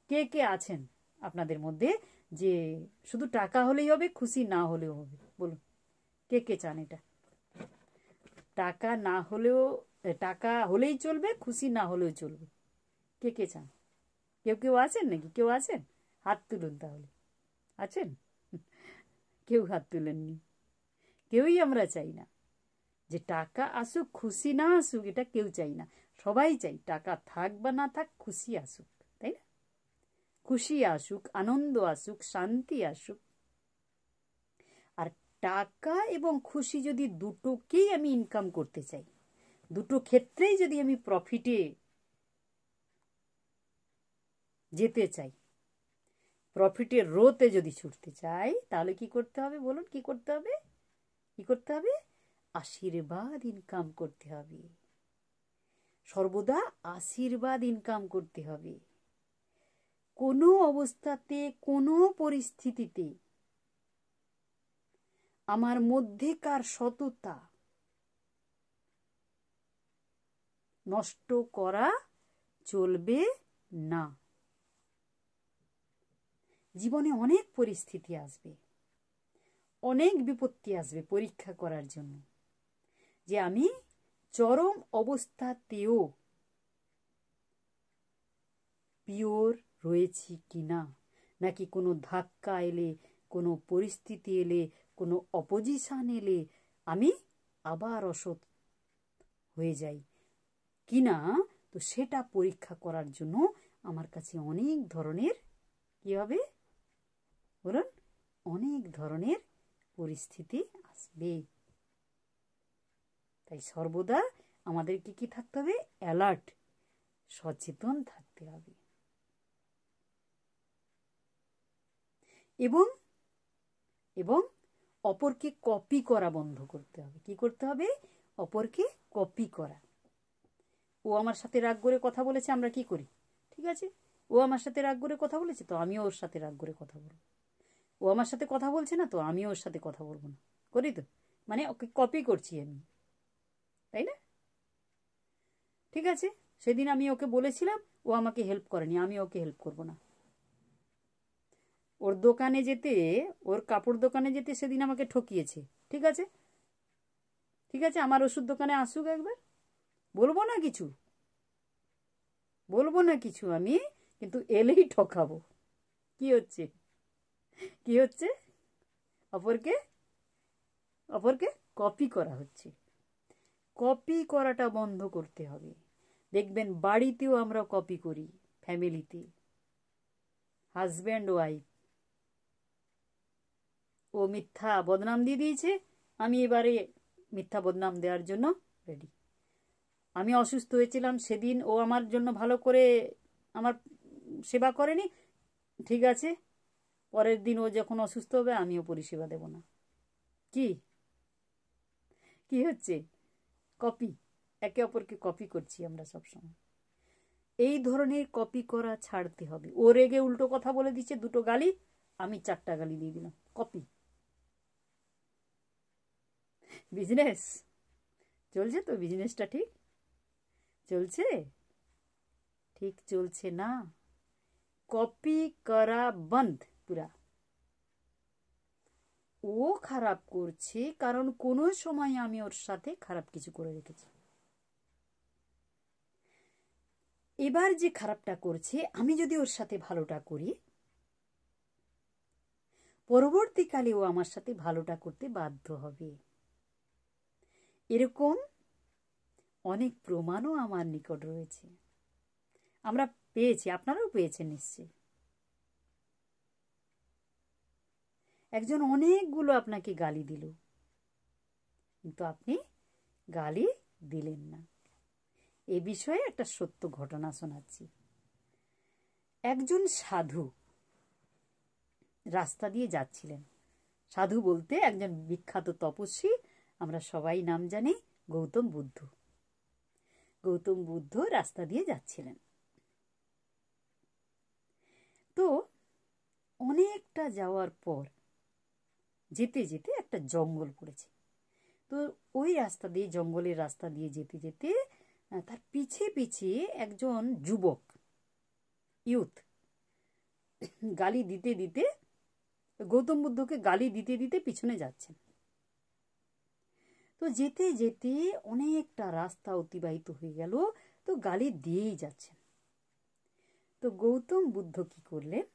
কে কে আছেন আপনাদের মধ্যে যে শুধু টাকা হলেই হবে, খুশি না হলেও হবে? বলুন, কে কে চান এটা? টাকা না হলেও, টাকা হলেই চলবে, খুশি না হলেও চলবে, কে কে চান? কেউ কেউ আছেন নাকি? কেউ আছেন? হাত তুলুন তাহলে। আছেন? কেউ হাত তুলেননি। কেউই আমরা চাই না যে টাকা আসুক, খুশি না আসুক, এটা কেউ চাই না। সবাই চাই টাকা থাক বা না থাক, খুশি আসুক, তাই না? খুশি আসুক, আনন্দ আসুক, শান্তি আসুক। আর টাকা এবং খুশি যদি দুটোকেই আমি ইনকাম করতে চাই, দুটো ক্ষেত্রেই যদি আমি প্রফিটে যেতে চাই, প্রফিটের রোতে যদি ছুটতে চাই, তাহলে কি করতে হবে বলুন? কি করতে হবে? কি করতে হবে? আশীর্বাদ ইনকাম করতে হবে, সর্বদা আশীর্বাদ ইনকাম করতে হবে। কোনো অবস্থাতে, কোনো পরিস্থিতিতে আমার মধ্যেকার সততা নষ্ট করা চলবে না। জীবনে অনেক পরিস্থিতি আসবে, অনেক বিপত্তি আসবে পরীক্ষা করার জন্য, যে আমি চরম অবস্থাতেও পিওর রয়েছি কিনা, নাকি কোনো ধাক্কা এলে, কোনো পরিস্থিতি এলে, কোনো অপোজিশন এলে আমি আবার অসৎ হয়ে যাই কিনা। তো সেটা পরীক্ষা করার জন্য আমার কাছে অনেক ধরনের কি হবে বলুন? অনেক ধরনের পরিস্থিতি আসবে। তাই সর্বদা আমাদেরকে কি থাকতে হবে? অ্যালার্ট, সচেতন থাকতে হবে। এবং এবং অপরকে কপি করা বন্ধ করতে হবে। কি করতে হবে? অপরকে কপি করা। ও আমার সাথে রাগ করে কথা বলেছে, আমরা কি করি? ঠিক আছে, ও আমার সাথে রাগ করে কথা বলেছে, তো আমিও ওর সাথে রাগ করে কথা বলবো। ও আমার সাথে কথা বলছে না, তো আমিও ওর সাথে কথা বলবো না। করি তো? মানে ওকে কপি করছি আমি, তাই না? ঠিক আছে, সেদিন আমি ওকে বলেছিলাম, ও আমাকে হেল্প করেনি, আমি ওকে হেল্প করব না। ওর দোকানে যেতে, ওর কাপড় দোকানে যেতে সেদিন আমাকে ঠকিয়েছে। ঠিক আছে, ঠিক আছে, আমার ওষুধ দোকানে আসুক একবার, বলবো না কিছু, বলবো না কিছু আমি, কিন্তু এলেই ঠকাবো। কি হচ্ছে, কি হচ্ছে? অপরকে, অপরকে কপি করা হচ্ছে। কপি করাটা বন্ধ করতে হবে। দেখবেন বাড়িতেও আমরা কপি করি, ফ্যামিলিতে, হাজব্যান্ড ওয়াইফ। ও মিথ্যা বদনাম দিয়ে দিয়েছে, আমি এবারে মিথ্যা বদনাম দেওয়ার জন্য রেডি। আমি অসুস্থ হয়েছিলাম সেদিন, ও আমার জন্য ভালো করে আমার সেবা করেনি, ঠিক আছে, পরের দিন ও যখন অসুস্থ হবে আমিও পরিষেবা দেব না। কি, কি হচ্ছে? কপি, একে অপরকে কপি করছি আমরা সবসময়। এই ধরনের কপি করা ছাড়তে হবে। ও রেগে উল্টো কথা বলে দিচ্ছে, দুটো গালি, আমি 4টা গালি দিয়ে দিলাম, কপি। বিজনেস চলছে তো? বিজনেসটা ঠিক চলছে? ঠিক চলছে না। কপি করা বন্ধ পুরা। ও খারাপ করছে কারণ কোনো সময় আমি ওর সাথে খারাপ কিছু করে রেখেছি। এবার যে খারাপটা করছে, আমি যদি ওর সাথে ভালোটা করি, পরবর্তীকালে ও আমার সাথে ভালোটা করতে বাধ্য হবে। এরকম অনেক প্রমাণও আমার নিকট রয়েছে, আমরা পেয়েছি, আপনারাও পেয়েছেন নিশ্চয়ই। একজন অনেকগুলো আপনাকে গালি দিল, কিন্তু আপনি গালি দিলেন না। এ বিষয়ে একটা সত্য ঘটনা শোনাচ্ছি। একজন সাধু রাস্তা দিয়ে যাচ্ছিলেন। সাধু বলতে একজন বিখ্যাত তপস্বী, আমরা সবাই নাম জানি, গৌতম বুদ্ধ। গৌতম বুদ্ধ রাস্তা দিয়ে যাচ্ছিলেন। তো অনেকটা যাওয়ার পর যেতে যেতে একটা জঙ্গল পড়েছে। তো ওই রাস্তা দিয়ে, জঙ্গলের রাস্তা দিয়ে যেতে যেতে তার পিছে পিছে একজন যুবক, ইউথ, গালি দিতে দিতে, গৌতম বুদ্ধকে গালি দিতে দিতে পিছনে যাচ্ছেন। তো যেতে যেতে অনেকটা রাস্তা অতিবাহিত হয়ে গেল, তো গালি দিয়েই যাচ্ছেন। তো গৌতম বুদ্ধ কি করলেন,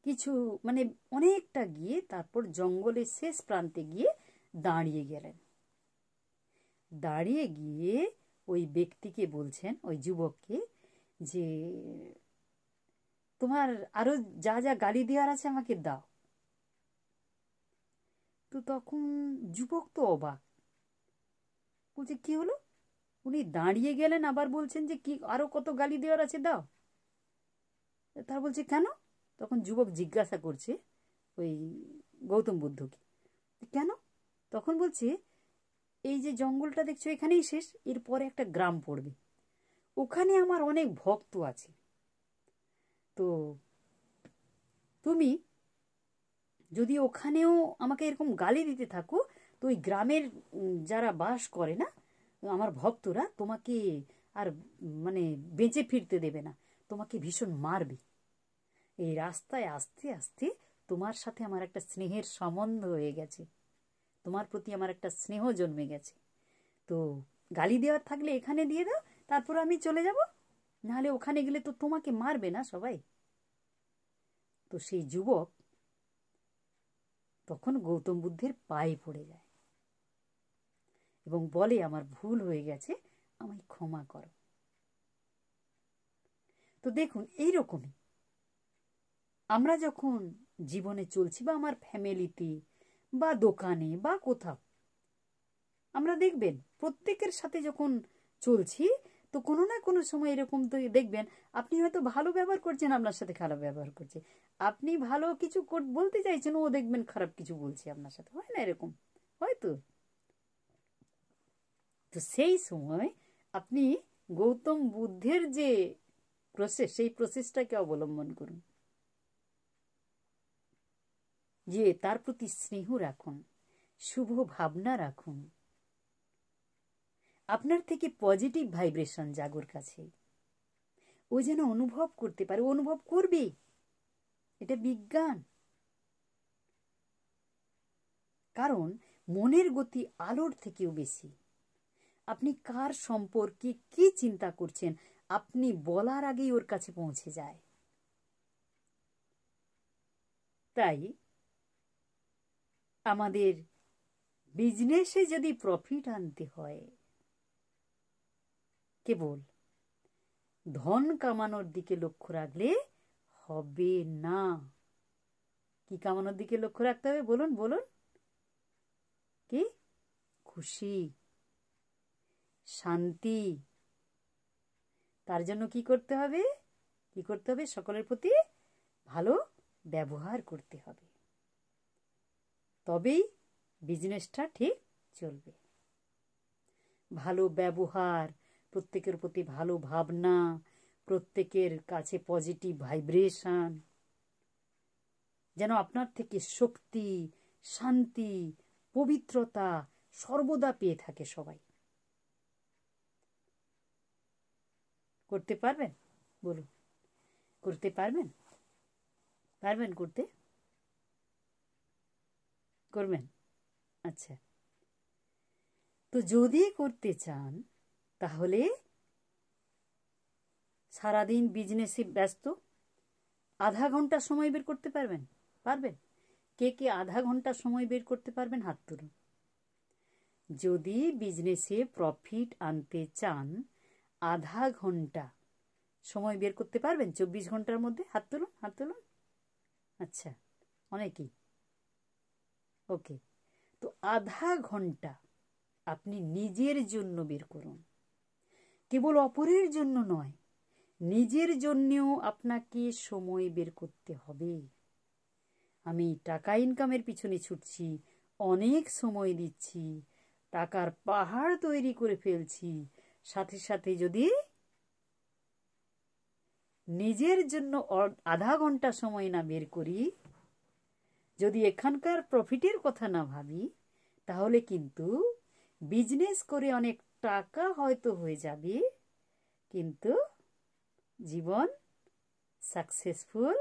কিছু মানে অনেকটা গিয়ে তারপর জঙ্গলের শেষ প্রান্তে গিয়ে দাঁড়িয়ে গেলেন। দাঁড়িয়ে গিয়ে ওই ব্যক্তিকে বলছেন, ওই যুবককে, যে তোমার আরো যা যা গালি দেওয়ার আছে আমাকে দাও। তো তখন যুবক তো অবাক, বলছে কি হলো, উনি দাঁড়িয়ে গেলেন আবার বলছেন যে কি আরো কত গালি দেওয়ার আছে দাও। তার বলছে কেন? তখন যুবক জিজ্ঞাসা করছে ওই গৌতম বুদ্ধকে, কেন? তখন বলছে, এই যে জঙ্গলটা দেখছো এখানেই শেষ, এরপরে একটা গ্রাম পড়বে, ওখানে আমার অনেক ভক্ত আছে। তো তুমি যদি ওখানেও আমাকে এরকম গালি দিতে থাকো, তো ওই গ্রামের যারা বাস করে না, আমার ভক্তরা তোমাকে আর মানে বেঁচে ফিরতে দেবে না, তোমাকে ভীষণ মারবে। এই রাস্তায় আস্তে আস্তে তোমার সাথে আমার একটা স্নেহের সম্বন্ধ হয়ে গেছে, তোমার প্রতি আমার একটা স্নেহ জন্মে গেছে। তো গালি দেওয়ার থাকলে এখানে দিয়ে দাও, তারপর আমি চলে যাব, নাহলে ওখানে গেলে তো তোমাকে মারবে না সবাই। তো সেই যুবক তখন গৌতম বুদ্ধের পায়ে পড়ে যায় এবং বলে, আমার ভুল হয়ে গেছে, আমায় ক্ষমা করো। তো দেখুন, এইরকমই আমরা যখন জীবনে চলছি, বা আমার ফ্যামিলিতে বা দোকানে বা কোথাও, আমরা দেখবেন প্রত্যেকের সাথে যখন চলছি, তো কোনো না কোনো সময় এরকম তো দেখবেন, আপনি হয়তো ভালো ব্যবহার করছেন, আপনার সাথে খারাপ ব্যবহার করছে, আপনি ভালো কিছু বলতে চাইছেন, ও দেখবেন খারাপ কিছু বলছে আপনার সাথে, হয় না এরকম? হয়তো। তো সেই সময় আপনি গৌতম বুদ্ধের যে প্রসেস, সেই প্রসেসটাকে অবলম্বন করুন, যে তার প্রতি স্নেহ রাখুন, শুভ ভাবনা রাখুন, আপনার থেকে পজিটিভ ভাইব্রেশন জাগোর কাছে, ও যেন অনুভব করতে পারে, অনুভব করবে এটা বিজ্ঞান। কারণ মনের গতি আলোর থেকেও বেশি। আপনি কার সম্পর্কে কি চিন্তা করছেন আপনি বলার আগেই ওর কাছে পৌঁছে যায়। তাই আমাদের বিজনেসে যদি প্রফিট আনতে হয়, কেবল ধন কামানোর দিকে লক্ষ্য রাখলে হবে না। কি কামানোর দিকে লক্ষ্য রাখতে হবে বলুন বলুন? কি? খুশি, শান্তি। তার জন্য কি করতে হবে? কি করতে হবে? সকলের প্রতি ভালো ব্যবহার করতে হবে, তবেই বিজনেসটা ঠিক চলবে। ভালো ব্যবহার, প্রত্যেকের প্রতি ভালো ভাবনা, প্রত্যেকের কাছে পজিটিভ ভাইব্রেশন, যেন আপনার থেকে শক্তি, শান্তি, পবিত্রতা সর্বদা পেয়ে থাকে সবাই। করতে পারবেন? বলুন, করতে পারবেন? পারবেন করতে? করবেন? আচ্ছা, তো যদি করতে চান তাহলে সারাদিন বিজনেসে ব্যস্ত, আধা ঘন্টা সময় বের করতে পারবেন? পারবেন? কে কে আধা ঘন্টা সময় বের করতে পারবেন? হাত তুলুন। যদি বিজনেসে প্রফিট আনতে চান আধা ঘন্টা সময় বের করতে পারবেন 24 ঘন্টার মধ্যে? হাত তুলুন, হাত তুলুন। আচ্ছা, অনেকেই। ওকে, তো আধা ঘন্টা আপনি নিজের জন্য বের করুন। কেবল অপরের জন্য নয়, নিজের জন্যেও আপনাকে সময় বের করতে হবে। আমি টাকা ইনকামের পিছনে ছুটছি, অনেক সময় দিচ্ছি, টাকার পাহাড় তৈরি করে ফেলছি, সাথে সাথে যদি নিজের জন্য আধা ঘন্টা সময় না বের করি, যদি এখানকার প্রফিটের কথা না ভাবি, তাহলে কিন্তু বিজনেস করে অনেক টাকা হয়তো হয়ে যাবে, কিন্তু জীবন সাকসেসফুল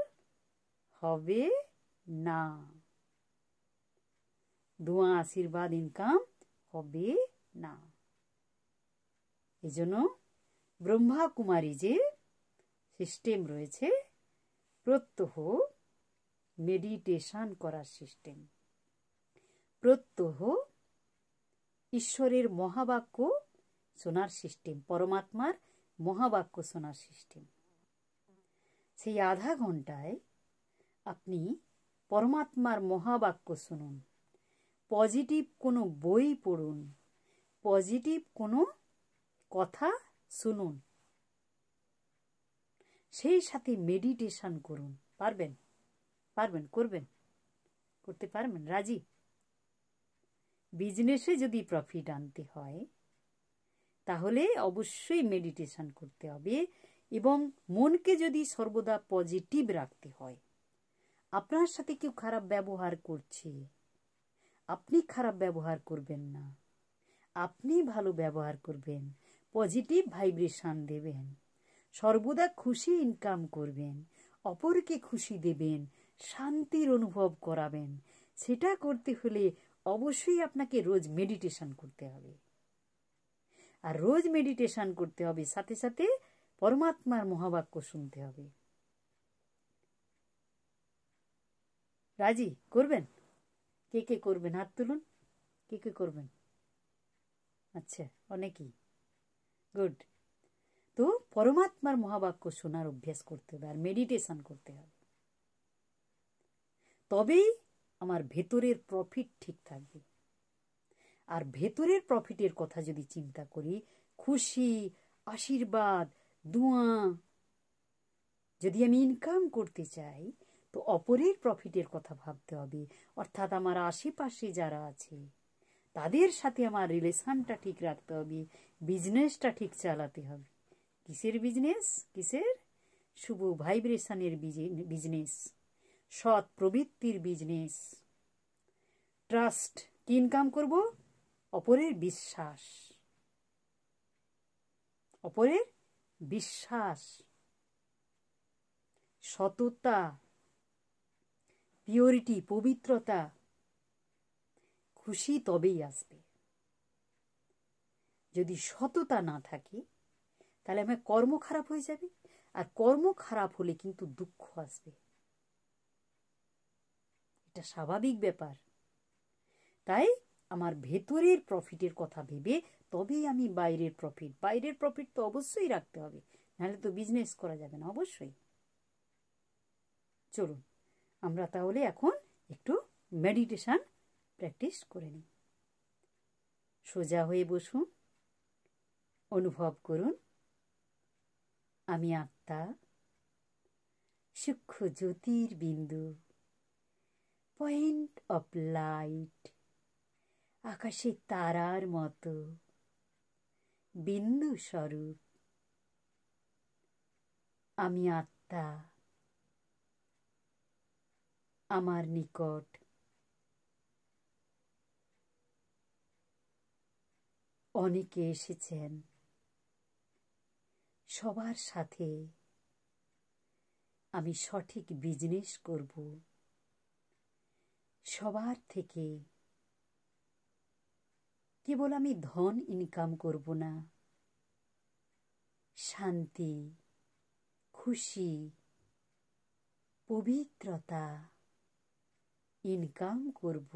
হবে না। দোয়া আশীর্বাদ ইনকাম হবে না। এজন্য ব্রহ্মা কুমারী যে সিস্টেম রয়েছে, প্রত্যহ মেডিটেশন করার সিস্টেম, প্রত্যহ ঈশ্বরের মহাবাক্য শোনার সিস্টেম, পরমাত্মার মহাবাক্য শোনার সিস্টেম। সেই আধা ঘন্টায় আপনি পরমাত্মার মহাবাক্য শুনুন, পজিটিভ কোনো বই পড়ুন, পজিটিভ কোনো কথা শুনুন, সেই সাথে মেডিটেশন করুন। পারবেন? পারবেন? করবেন? করতে পারবেন? রাজি? বিজনেসে যদি প্রফিট আনতে হয় তাহলে অবশ্যই মেডিটেশন করতে হবে, এবং মনকে যদি সর্বদা পজিটিভ রাখতে হয়। আপনার সাথে কেউ খারাপ ব্যবহার করছে, আপনি খারাপ ব্যবহার করবেন না, আপনি ভালো ব্যবহার করবেন, পজিটিভ ভাইব্রেশন দেবেন, সর্বদা খুশি ইনকাম করবেন, অপরকে খুশি দেবেন, শান্তির অনুভব করাবেন। সেটা করতে হলে অবশ্যই আপনাকে রোজ মেডিটেশন করতে হবে। আর রোজ মেডিটেশন করতে হবে, সাথে সাথে পরমাত্মার মহাবাক্য শুনতে হবে। রাজি? করবেন? কে কে করবেন? হাত তুলুন। কে কে করবেন? আচ্ছা, অনেকেই। গুড। তো পরমাত্মার মহাবাক্য শোনার অভ্যাস করতে হবে আর মেডিটেশন করতে হবে, তবেই আমার ভেতরের প্রফিট ঠিক থাকবে। আর ভেতরের প্রফিটের কথা যদি চিন্তা করি, খুশি, আশীর্বাদ, দোয়া, যদি আমি ইনকাম করতে চাই তো অপরের প্রফিটের কথা ভাবতে হবে। অর্থাৎ আমার আশেপাশে যারা আছে তাদের সাথে আমার রিলেশনটা ঠিক রাখতে হবে, বিজনেসটা ঠিক চালাতে হবে। কিসের বিজনেস? কিসের? শুভ ভাইব্রেশনের বিজনেস, সৎ প্রবৃত্তির বিজনেস। ট্রাস্ট, কি ইনকাম করব? অপরের বিশ্বাস, অপরের বিশ্বাস, সততা, পিওরিটি, পবিত্রতা, খুশি তবেই আসবে। যদি সততা না থাকে তাহলে আমার কর্ম খারাপ হয়ে যাবে, আর কর্ম খারাপ হলে কিন্তু দুঃখ আসবে। এটা স্বাভাবিক ব্যাপার। তাই আমার ভেতরের প্রফিটের কথা ভেবে তবেই আমি বাইরের প্রফিট তো অবশ্যই রাখতে হবে, নাহলে তো বিজনেস করা যাবে না। অবশ্যই। চলুন আমরা তাহলে এখন একটু মেডিটেশন প্র্যাকটিস করে নিই। সোজা হয়ে বসুন, অনুভব করুন আমি আত্মা, সূক্ষ্ম জ্যোতির বিন্দু, পয়েন্ট অফ লাইট, আকাশে তারার মতো বিন্দু স্বরূপ। আমি আত্মা, আমার নিকট অনেকে এসেছেন। সবার সাথে আমি সঠিক বিজনেস করব। সবার থেকে কেবল আমি ধন ইনকাম করব না, শান্তি, খুশি, পবিত্রতা ইনকাম করব।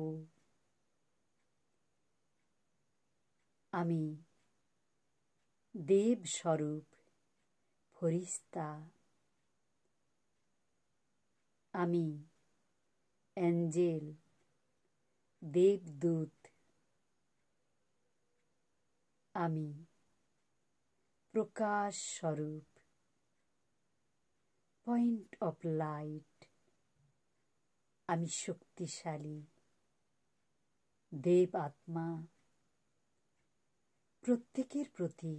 আমি দেব স্বরূপ ফরিস্তা, আমি অ্যাঞ্জেল, দেবদূত, আমি প্রকাশ স্বরূপ, পয়েন্ট অফ লাইট, আমি শক্তিশালী দেব আত্মা। প্রত্যেকের প্রতি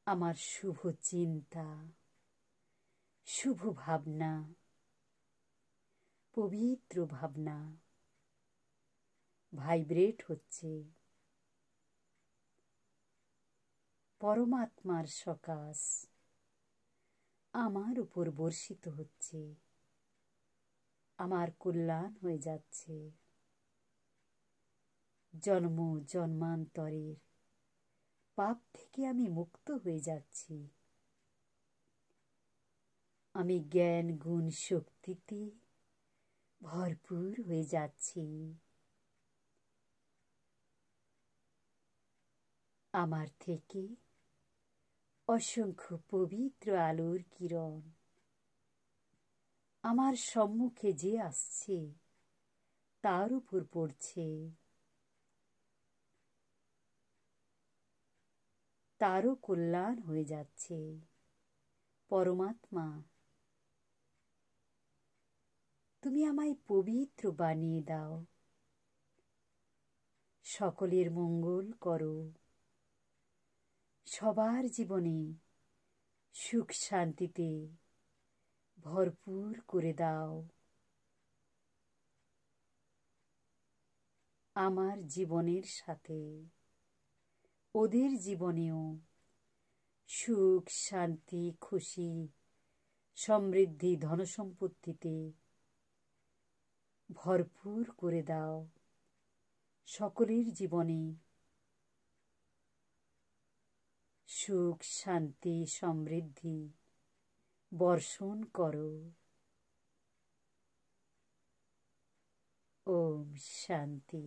আমার শুভ চিন্তা, শুভ ভাবনা, পবিত্র ভাবনা ভাইব্রেট হচ্ছে। পরমাত্মার সকাশ আমার উপর বর্ষিত হচ্ছে। আমার কল্যাণ হয়ে যাচ্ছে। জন্ম জন্মান্তরের পাপ থেকে আমি মুক্ত হয়ে যাচ্ছি। আমি জ্ঞান গুণ শক্তিতে ভরপুর হয়ে যাচ্ছি। আমার থেকে অসংখ্য পবিত্র আলোর কিরণ আমার সম্মুখে যে আসছে তার উপর পড়ছে। তারও কল্যাণ হয়ে যাচ্ছে। পরমাত্মা, তুমি আমায় পবিত্র বানিয়ে দাও। সকলের মঙ্গল করো। সবার জীবনে সুখ শান্তিতে ভরপুর করে দাও। আমার জীবনের সাথে ওদের জীবনেও সুখ শান্তি খুশি সমৃদ্ধি ধনসম্পত্তিতে ভরপুর করে দাও। সকলের জীবনে সুখ শান্তি সমৃদ্ধি বর্ষণ করো। ওম শান্তি।